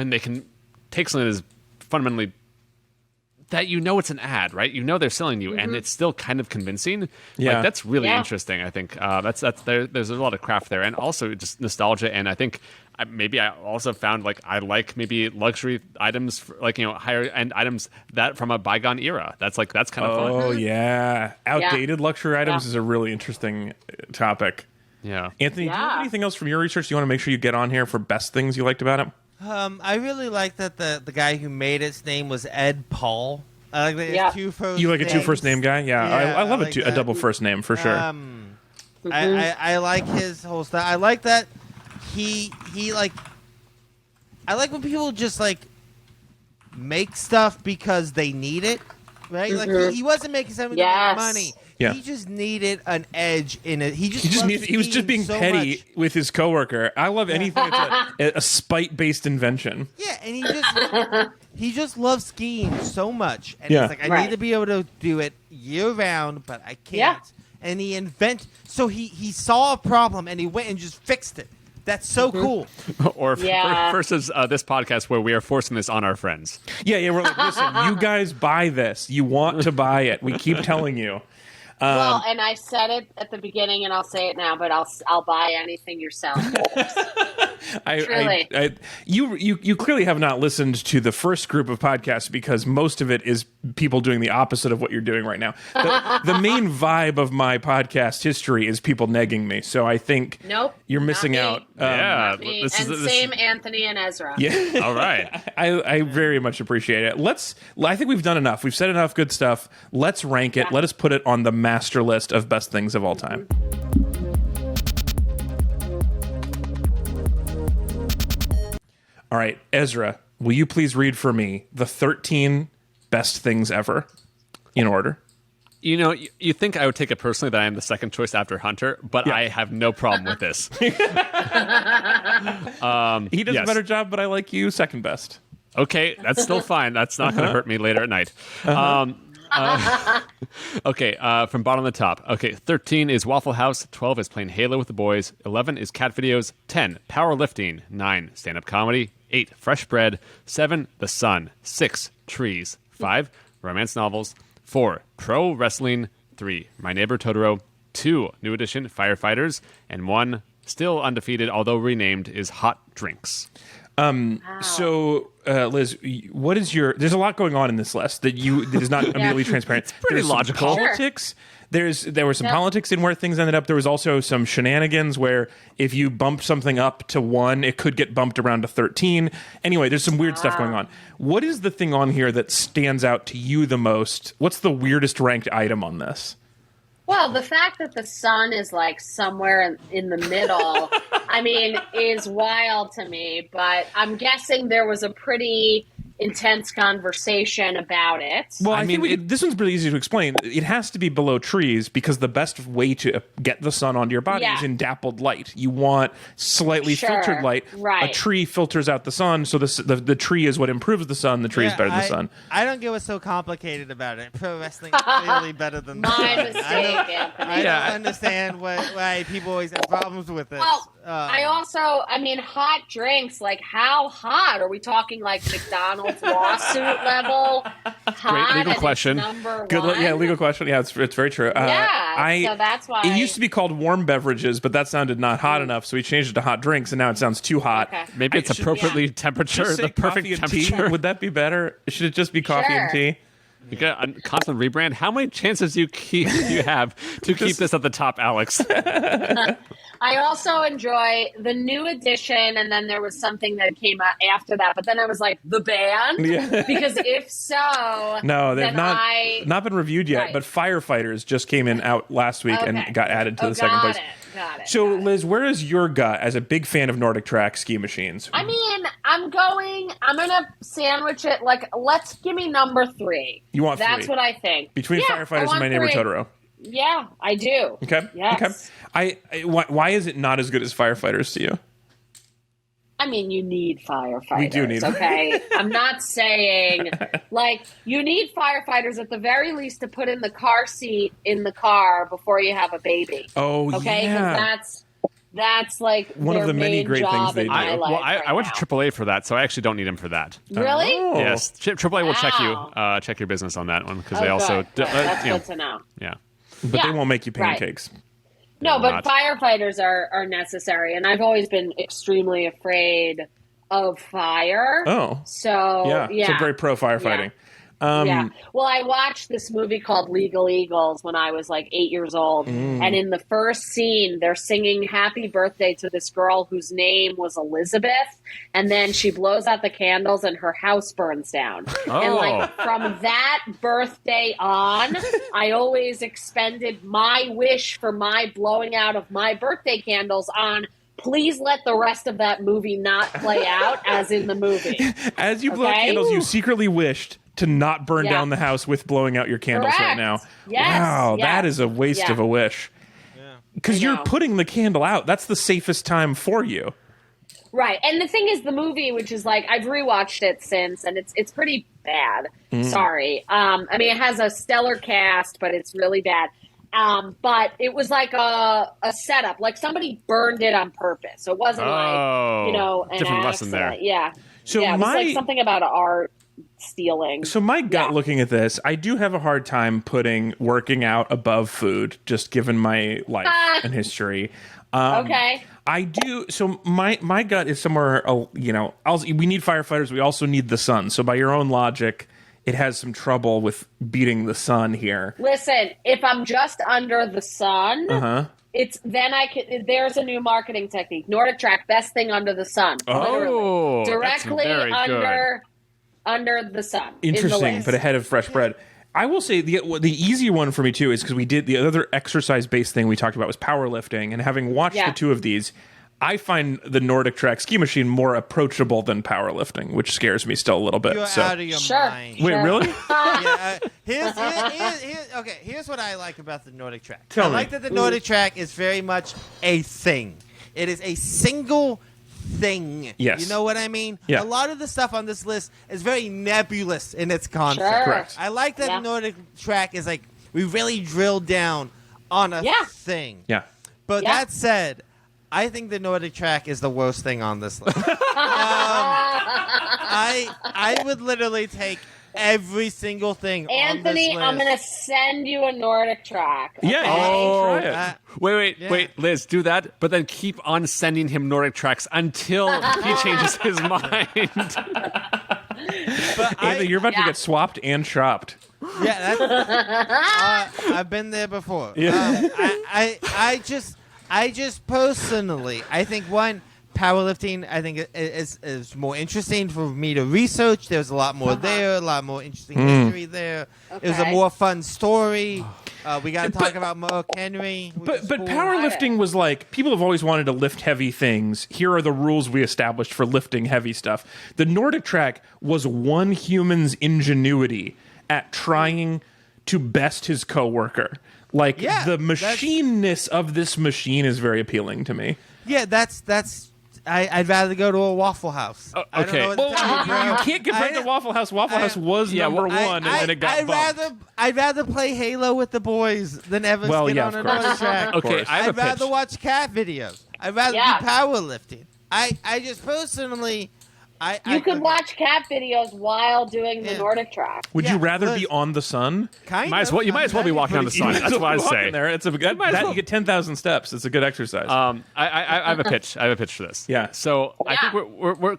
Speaker 3: they can take something that is fundamentally that you know it's an ad, right? You know they're selling you, and it's still kind of convincing.
Speaker 1: Yeah,
Speaker 3: like, that's really interesting. I think that's there's a lot of craft there, and also just nostalgia. And I think maybe I also found like I like maybe luxury items, like, you know, higher end items that from a bygone era. That's kind of fun.
Speaker 1: Oh yeah, outdated luxury items is a really interesting topic.
Speaker 3: Yeah,
Speaker 1: Anthony, do you have anything else from your research you want to make sure you get on here for best things you liked about it?
Speaker 4: I really like that the guy who made its name was Ed Paul. I like that it's two first
Speaker 1: You like
Speaker 4: names.
Speaker 1: a two first name guy? Yeah, I love
Speaker 4: like
Speaker 1: a double first name for sure.
Speaker 4: I like his whole style. I like that he like. I like when people just like make stuff because they need it, right? Like he wasn't making something to make money.
Speaker 1: Yeah.
Speaker 4: He just needed an edge in it. He
Speaker 1: was just being
Speaker 4: so
Speaker 1: petty
Speaker 4: much.
Speaker 1: with his coworker. I love anything that's a spite-based invention.
Speaker 4: Yeah, and he just loves skiing so much. And he's like, I need to be able to do it year round, but I can't.
Speaker 2: Yeah.
Speaker 4: And so he saw a problem and he went and just fixed it. That's so cool.
Speaker 3: Or versus this podcast where we are forcing this on our friends.
Speaker 1: Yeah, we're like, listen, you guys buy this. You want to buy it. We keep telling you.
Speaker 2: Well, and I said it at the beginning, and I'll say it now, but I'll buy anything you're selling.
Speaker 1: You clearly have not listened to the first group of podcasts because most of it is people doing the opposite of what you're doing right now. The main vibe of my podcast history is people negging me, so I think you're missing out.
Speaker 2: Same Anthony and Ezra.
Speaker 1: Yeah,
Speaker 3: all right.
Speaker 1: I very much appreciate it. I think we've done enough. We've said enough good stuff. Let's rank it. Let us put it on the master list of best things of all time. All right, Ezra, will you please read for me the 13 best things ever in order?
Speaker 3: You know, you think I would take it personally that I am the second choice after Hunter, but I have no problem with this.
Speaker 1: He does a better job, but I like you second best.
Speaker 3: Okay, that's still fine. That's not going to hurt me later at night. Okay, from bottom to top. Okay, 13 is Waffle House. 12 is playing Halo with the boys. 11 is cat videos. 10, powerlifting. 9, stand-up comedy. 8, fresh bread. 7, the sun. 6, trees. 5, romance novels. 4, pro wrestling. 3, My Neighbor Totoro. 2, new edition, firefighters. And 1, still undefeated, although renamed, is hot drinks.
Speaker 1: So, Liz, what is there's a lot going on in this list that is not immediately transparent.
Speaker 3: It's pretty logical.
Speaker 1: Politics. There was some politics in where things ended up. There was also some shenanigans where if you bump something up to 1, it could get bumped around to 13. Anyway, there's some weird stuff going on. What is the thing on here that stands out to you the most? What's the weirdest ranked item on this?
Speaker 2: Well, the fact that the sun is like somewhere in the middle, I mean, is wild to me. But I'm guessing there was a pretty intense conversation about it.
Speaker 1: Well, I mean, this one's really easy to explain. It has to be below trees because the best way to get the sun onto your body is in dappled light. You want slightly filtered light.
Speaker 2: Right.
Speaker 1: A tree filters out the sun, so the tree is what improves the sun. The tree is better than the sun.
Speaker 4: I don't get what's so complicated about it. Pro wrestling is clearly better than the sun.
Speaker 2: My mistake, Anthony.
Speaker 4: I don't understand why people always have problems with this.
Speaker 2: Well, I mean, hot drinks, like how hot? Are we talking like McDonald's lawsuit level? Hot
Speaker 3: Great legal question.
Speaker 1: Good, legal question. Yeah, it's very true.
Speaker 2: So that's why
Speaker 1: it used to be called warm beverages, but that sounded not hot enough, so we changed it to hot drinks, and now it sounds too hot.
Speaker 2: Okay.
Speaker 3: Maybe it's appropriately temperature, the perfect temperature.
Speaker 1: Would that be better? Should it just be coffee and tea?
Speaker 3: You got a constant rebrand. How many chances do you have to keep this at the top, Alex?
Speaker 2: I also enjoy the new edition, and then there was something that came out after that. But then I was like, the band?
Speaker 1: Yeah.
Speaker 2: Because if so,
Speaker 1: no, they've
Speaker 2: then
Speaker 1: not been reviewed yet.
Speaker 2: Right.
Speaker 1: But Firefighters just came in out last week and got added to the second place.
Speaker 2: Got it.
Speaker 1: So, Liz, where is your gut as a big fan of NordicTrack ski machines?
Speaker 2: I mean, I'm going to sandwich it. Like, give me number 3.
Speaker 1: You want
Speaker 2: That's
Speaker 1: 3?
Speaker 2: what I think.
Speaker 1: Between Firefighters and My Neighbor
Speaker 2: 3.
Speaker 1: Totoro.
Speaker 2: Yeah, I do.
Speaker 1: Okay.
Speaker 2: Yes.
Speaker 1: Okay. Why is it not as good as Firefighters to you?
Speaker 2: I mean, you need firefighters.
Speaker 1: We do need
Speaker 2: okay? I'm not saying, you need firefighters at the very least to put in the car seat in the car before you have a baby.
Speaker 1: Oh,
Speaker 2: okay?
Speaker 1: yeah.
Speaker 2: Because that's like
Speaker 1: one of the many great things they do.
Speaker 3: I went to AAA for that, so I actually don't need him for that.
Speaker 2: Really?
Speaker 1: Oh.
Speaker 3: Yes. AAA will check your business on that one because they also.
Speaker 2: Good. That's good to know.
Speaker 3: Yeah.
Speaker 1: But they won't make you pancakes.
Speaker 2: Right. No, but firefighters are necessary, and I've always been extremely afraid of fire.
Speaker 1: Oh.
Speaker 2: So,
Speaker 1: So very pro firefighting.
Speaker 2: Yeah. Well, I watched this movie called Legal Eagles when I was like 8 years old. And in the first scene, they're singing happy birthday to this girl whose name was Elizabeth. And then she blows out the candles and her house burns down.
Speaker 3: Oh.
Speaker 2: And from that birthday on, I always expended my wish for my blowing out of my birthday candles on please let the rest of that movie not play out as in the movie.
Speaker 1: As you blow candles, you secretly wished to not burn down the house with blowing out your candles right now.
Speaker 2: Yes.
Speaker 1: Wow, that is a waste of a wish. Because you're putting the candle out. That's the safest time for you.
Speaker 2: Right. And the thing is, the movie, which is I've rewatched it since, and it's pretty bad. Sorry. I mean, it has a stellar cast, but it's really bad. But it was like a setup. Like somebody burned it on purpose. So it wasn't an
Speaker 3: different lesson there.
Speaker 2: Yeah.
Speaker 1: So
Speaker 2: it was something about art stealing.
Speaker 1: So my gut looking at this, I do have a hard time putting working out above food, just given my life and history.
Speaker 2: Okay.
Speaker 1: I do. So my gut is somewhere, we need firefighters. We also need the sun. So by your own logic, it has some trouble with beating the sun here.
Speaker 2: Listen, if I'm just under the sun, it's then there's a new marketing technique. NordicTrack, best thing under the sun.
Speaker 3: Oh,
Speaker 2: directly under the sun.
Speaker 1: Interesting, but ahead of fresh bread. I will say the easy one for me too is because we did the other exercise based thing we talked about was powerlifting, and having watched the two of these, I find the NordicTrack ski machine more approachable than powerlifting, which scares me still a little bit.
Speaker 4: You're out of your mind.
Speaker 1: Wait, really?
Speaker 4: Here's what I like about the NordicTrack.
Speaker 1: Tell me.
Speaker 4: I like that the NordicTrack is very much a thing. It is a single thing.
Speaker 1: Yes.
Speaker 4: You know what I mean?
Speaker 1: Yeah.
Speaker 4: A lot of the stuff on this list is very nebulous in its concept.
Speaker 2: Sure.
Speaker 1: Correct.
Speaker 4: I like that NordicTrack is we really drilled down on a thing.
Speaker 1: Yeah.
Speaker 4: But that said, I think the NordicTrack is the worst thing on this list. I would literally take every single thing
Speaker 2: Anthony,
Speaker 4: on this list.
Speaker 2: I'm going to send you a NordicTrack. Okay?
Speaker 1: Yeah. Try it.
Speaker 3: Wait, Liz, do that, but then keep on sending him NordicTracks until he changes his mind.
Speaker 1: Anthony, you're about to get swapped and shopped.
Speaker 4: Yeah, I've been there before.
Speaker 1: Yeah.
Speaker 4: I just personally, I think powerlifting, I think is more interesting for me to research. There's a lot more there, a lot more interesting history there.
Speaker 2: Okay.
Speaker 4: It was a more fun story. We got to talk about Mark Henry.
Speaker 1: But powerlifting was people have always wanted to lift heavy things. Here are the rules we established for lifting heavy stuff. The NordicTrack was one human's ingenuity at trying to best his coworker. The machineness of this machine is very appealing to me.
Speaker 4: Yeah, I'd rather go to a Waffle House.
Speaker 3: Okay.
Speaker 4: I don't know what to tell you, bro.
Speaker 1: You can't compare to Waffle House. Waffle House was number one, and then it got bumped.
Speaker 4: I'd rather play Halo with the boys than ever get on another track.
Speaker 3: Okay,
Speaker 1: I'd
Speaker 4: rather watch cat videos. I'd rather do powerlifting. I just personally...
Speaker 2: You could watch cat videos while doing the NordicTrack.
Speaker 1: Would you rather be on the sun?
Speaker 3: You might as well be walking on the sun. That's what I say.
Speaker 1: There, it's a good. You get 10,000 steps. It's a good exercise.
Speaker 3: I have a pitch. I have a pitch for this.
Speaker 1: Yeah.
Speaker 3: So I think we're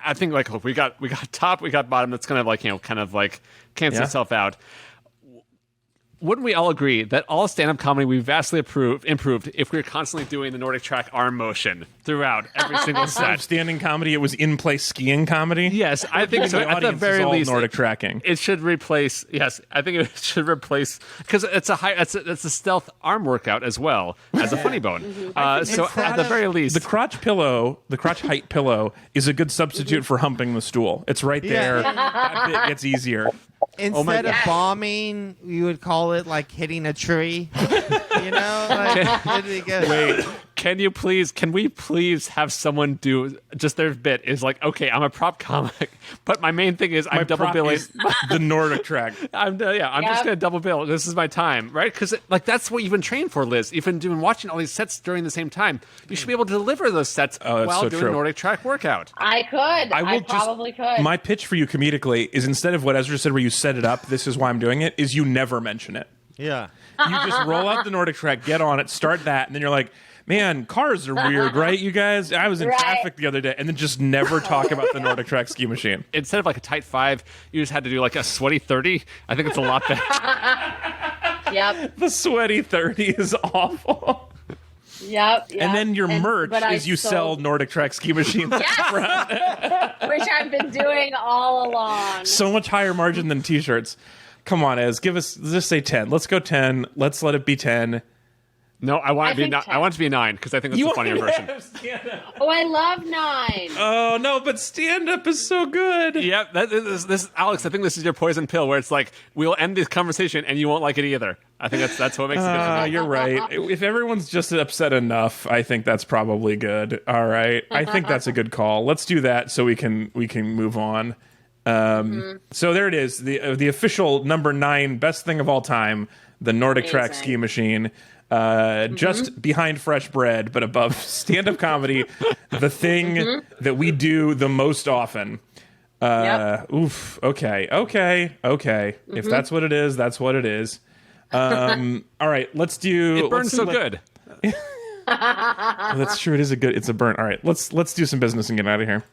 Speaker 3: I think like look, we got top, we got bottom. That's kind of like cancels itself out. Wouldn't we all agree that all stand-up comedy we vastly improved if we were constantly doing the NordicTrack arm motion throughout every single set?
Speaker 1: Standing comedy, it was in-place skiing comedy?
Speaker 3: Yes, I think so. At the very least,
Speaker 1: Nordic tracking.
Speaker 3: It should replace. Yes, I think it should replace because it's a stealth arm workout as well as a funny bone. So at the very least,
Speaker 1: the crotch height pillow, is a good substitute for humping the stool. It's right there. That bit gets easier.
Speaker 4: Instead of bombing, you would call it like hitting a tree. You know?
Speaker 3: Wait, can we please have someone do just their bit is like, okay, I'm a prop comic, but my main thing is I'm double billing
Speaker 1: the NordicTrack.
Speaker 3: I'm just gonna double bill. This is my time, right? Because like that's what you've been trained for, Liz. You've been watching all these sets during the same time. You should be able to deliver those sets while doing a NordicTrack workout.
Speaker 2: I could. I probably could.
Speaker 1: My pitch for you comedically is instead of what Ezra said, where you set it up, this is why I'm doing it, is you never mention it.
Speaker 4: Yeah.
Speaker 1: You just roll out the NordicTrack, get on it, start that, and then you're like, man, cars are weird, right, you guys? I was in traffic the other day, and then just never talk about the NordicTrack ski machine. Instead
Speaker 3: of like a tight 5, you just had to do like a sweaty 30. I think it's a lot better.
Speaker 2: Yep.
Speaker 1: The sweaty 30 is awful.
Speaker 2: Yep.
Speaker 1: And then your merch is you sell NordicTrack ski machines at the front.
Speaker 2: Which I've been doing all along.
Speaker 1: So much higher margin than t-shirts. Come on, Ez, just say 10. Let's go 10. Let's let it be 10.
Speaker 3: No, I want it to be 9 because I think that's the funnier version.
Speaker 2: Oh, I love 9.
Speaker 1: Oh no, but stand-up is so good.
Speaker 3: Yeah, this Alex. I think this is your poison pill, where it's like we'll end this conversation and you won't like it either. I think that's what makes it different.
Speaker 1: You're right. If everyone's just upset enough, I think that's probably good. All right, I think that's a good call. Let's do that so we can move on. So there it is, the official number 9 best thing of all time, the NordicTrack ski machine. Just behind Fresh Bread, but above stand-up comedy, the thing that we do the most often. Oof. Okay. If that's what it is, that's what it is. All right, let's do.
Speaker 3: It burns so good.
Speaker 1: That's true. It's a burn. All right, let's do some business and get out of here.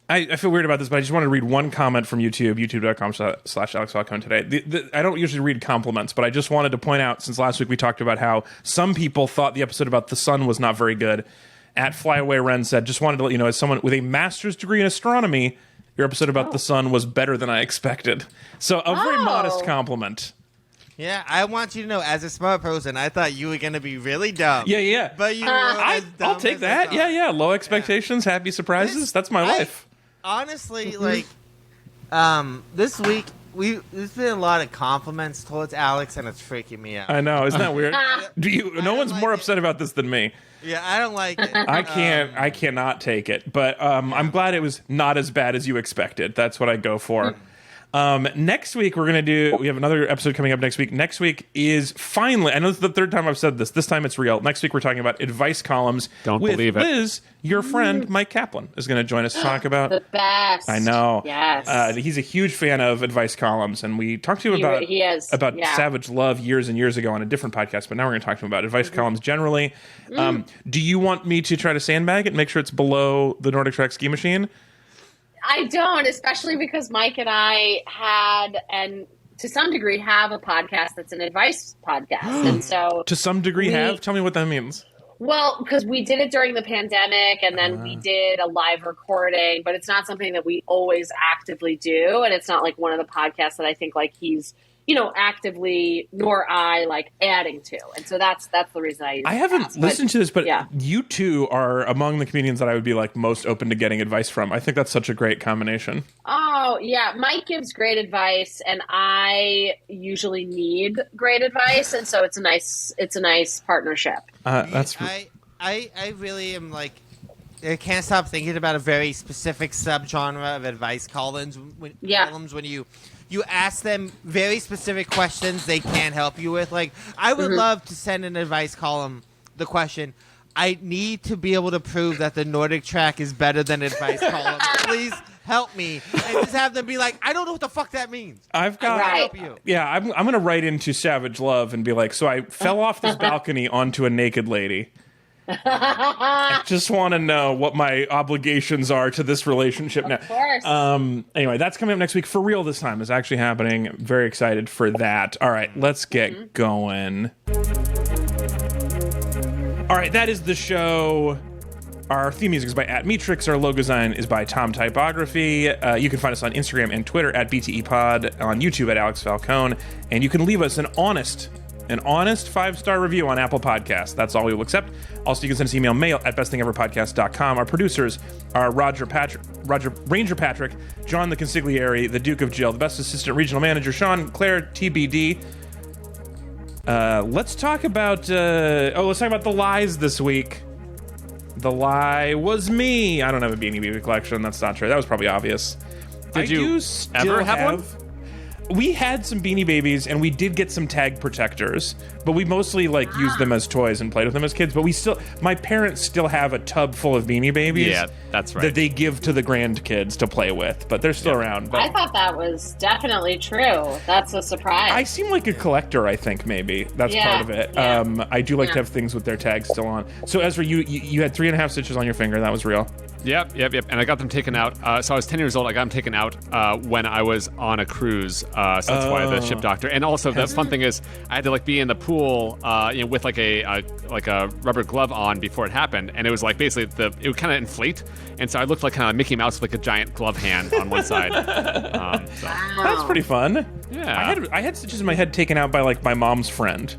Speaker 1: I feel weird about this, but I just wanted to read one comment from YouTube, youtube.com/AlexFalcone today. I don't usually read compliments, but I just wanted to point out, since last week we talked about how some people thought the episode about the sun was not very good. At Flyaway Wren said, just wanted to let you know, as someone with a master's degree in astronomy, your episode about the sun was better than I expected. So a very modest compliment.
Speaker 4: Yeah, I want you to know, as a smart person, I thought you were going to be really dumb.
Speaker 1: Yeah.
Speaker 4: But you were as dumb
Speaker 1: I'll take that. Yeah. Low expectations, happy surprises. That's my life.
Speaker 4: Honestly, this week, there's been a lot of compliments towards Alex, and it's freaking me out.
Speaker 1: I know. Isn't that weird? No one's more upset about this than me.
Speaker 4: Yeah, I don't like it.
Speaker 1: I cannot take it. But I'm glad it was not as bad as you expected. That's what I go for. Next week, we have another episode coming up next week. Next week is finally, I know this is the third time I've said this. This time it's real. Next week, we're talking about advice columns.
Speaker 3: Don't believe it.
Speaker 1: Liz, your friend, Mike Kaplan, is going to join us to talk about.
Speaker 2: The best.
Speaker 1: I know.
Speaker 2: Yes.
Speaker 1: He's a huge fan of advice columns, and we talked to him about Savage Love years and years ago on a different podcast, but now we're going to talk to him about advice columns generally. Do you want me to try to sandbag it and make sure it's below the NordicTrack ski machine?
Speaker 2: I don't, especially because Mike and I had, and to some degree have, a podcast that's an advice podcast. And so
Speaker 1: to some degree tell me what that means.
Speaker 2: Well, because we did it during the pandemic, and then we did a live recording, but it's not something that we always actively do. And it's not like one of the podcasts that I think like he's, actively, nor I, like, adding to. And so that's the reason I use it.
Speaker 1: I haven't listened to this, but you two are among the comedians that I would be, like, most open to getting advice from. I think that's such a great combination.
Speaker 2: Oh, yeah. Mike gives great advice, and I usually need great advice, and so it's a nice partnership.
Speaker 4: I really am, like, I can't stop thinking about a very specific subgenre of advice columns when you ask them very specific questions they can't help you with. Like, I would love to send an advice column the question, I need to be able to prove that the NordicTrack is better than advice column. help me, and just have them be like, I don't know what the fuck that means.
Speaker 1: I've got
Speaker 4: help you.
Speaker 1: Yeah, I'm gonna write into Savage Love and be like, so I fell off this balcony onto a naked lady. I just want to know what my obligations are to this relationship now.
Speaker 2: Of course.
Speaker 1: Anyway, that's coming up next week for real this time. It's actually happening. Very excited for that. All right, let's get going. All right, that is the show. Our theme music is by @Metrix. Our logo design is by Tom Typography. You can find us on Instagram and Twitter @BTEPod, on YouTube @Alex Falcone, and you can leave us an honest 5-star review on Apple Podcasts. That's all we will accept. Also, you can send us email mail @bestthingeverpodcast.com. Our producers are Ranger Patrick, John the Consigliere, the Duke of Jill, the best assistant regional manager, Sean Claire, TBD. Let's talk about the lies this week. The lie was me. I don't have a Beanie Baby collection. That's not true. That was probably obvious.
Speaker 3: Did you ever have one?
Speaker 1: We had some Beanie Babies, and we did get some tag protectors, but we mostly used them as toys and played with them as kids. But my parents still have a tub full of Beanie Babies.
Speaker 3: Yeah, that's right.
Speaker 1: That they give to the grandkids to play with, but they're still around. But
Speaker 2: I thought that was definitely true. That's a surprise.
Speaker 1: I seem like a collector. I think maybe that's part of it.
Speaker 2: Yeah.
Speaker 1: I do like to have things with their tags still on. So Ezra, you had 3.5 stitches on your finger. That was real.
Speaker 3: Yep. And I got them taken out. So I was 10 years old. I got them taken out when I was on a cruise. So that's why the ship doctor. And also, the fun thing is, I had to be in the pool, with a rubber glove on before it happened. And it was basically it would kind of inflate, and so I looked like kind of Mickey Mouse with a giant glove hand on one side.
Speaker 1: That's pretty fun.
Speaker 3: Yeah.
Speaker 1: I had stitches in my head taken out by my mom's friend.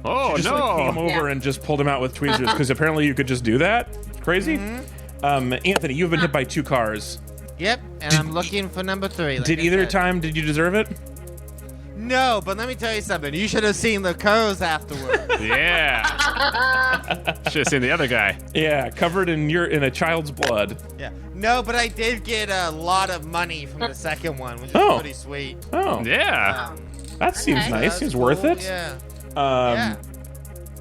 Speaker 3: Oh,
Speaker 1: She just came over and just pulled them out with tweezers because apparently you could just do that. It's crazy. Anthony, you've been hit by 2 cars.
Speaker 4: Yep, and I'm looking for number 3.
Speaker 1: Did you deserve it?
Speaker 4: No, but let me tell you something. You should have seen the curls afterwards.
Speaker 3: Yeah. Should have seen the other guy.
Speaker 1: Yeah, covered in a child's blood.
Speaker 4: Yeah. No, but I did get a lot of money from the second one, which is pretty sweet.
Speaker 1: Oh.
Speaker 3: Yeah.
Speaker 1: That seems nice. Seems worth it.
Speaker 4: Yeah.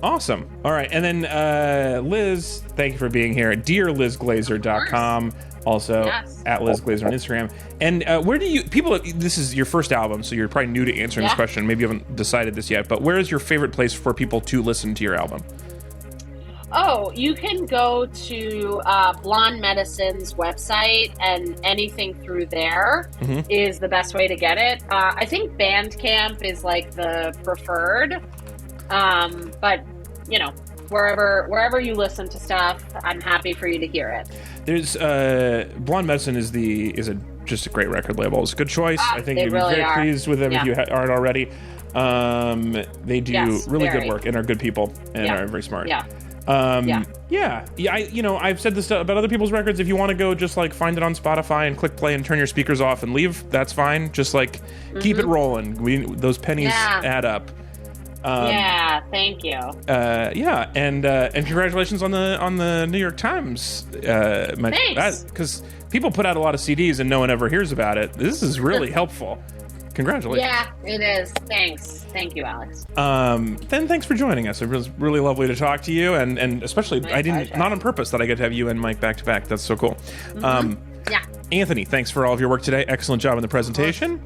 Speaker 1: Awesome. All right. And then Liz, thank you for being here. DearLizGlazer.com. Also @LizGlazer on Instagram. And where do this is your first album, so you're probably new to answering this question. Maybe you haven't decided this yet, but where is your favorite place for people to listen to your album?
Speaker 2: Oh, you can go to Blonde Medicine's website, and anything through there is the best way to get it. I think Bandcamp is the preferred, but wherever you listen to stuff, I'm happy for you to hear it.
Speaker 1: There's Blonde Medicine is just a great record label. It's a good choice. I think you'd be
Speaker 2: really
Speaker 1: very pleased with them if you aren't already. They do really good work and are good people and are very smart. I've said this about other people's records. If you want to go just find it on Spotify and click play and turn your speakers off and leave, that's fine. Just keep it rolling. Those pennies add up.
Speaker 2: Thank you.
Speaker 1: And congratulations on the New York Times.
Speaker 2: Thanks.
Speaker 1: Because people put out a lot of CDs and no one ever hears about it. This is really helpful. Congratulations.
Speaker 2: Yeah, it is. Thanks. Thank you, Alex.
Speaker 1: Then thanks for joining us. It was really lovely to talk to you, and especially not on purpose that I get to have you and Mike back to back. That's so cool. Anthony, thanks for all of your work today. Excellent job in the presentation.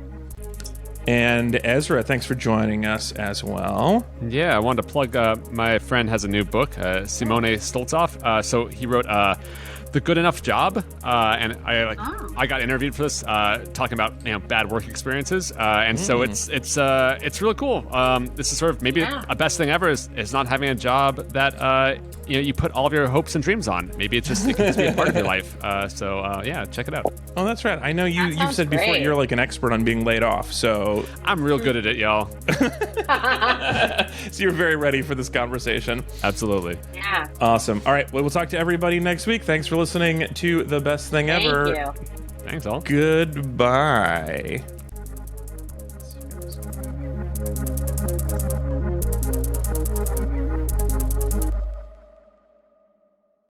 Speaker 1: And Ezra, thanks for joining us as well.
Speaker 3: Yeah, I wanted to plug my friend has a new book, Simone Stolzoff. So he wrote The Good Enough Job, and I got interviewed for this, talking about bad work experiences, and so it's really cool. This is sort of maybe a best thing ever is not having a job that you put all of your hopes and dreams on. Maybe it can just be a part of your life. So check it out.
Speaker 1: Oh, that's right. I know you've said before you're an expert on being laid off. So
Speaker 3: I'm real good at it, y'all.
Speaker 1: So you're very ready for this conversation.
Speaker 3: Absolutely.
Speaker 2: Yeah.
Speaker 1: Awesome. All right. Well, we'll talk to everybody next week. Thanks for listening to The Best Thing Ever.
Speaker 2: Thank you.
Speaker 3: Thanks, all.
Speaker 1: Goodbye.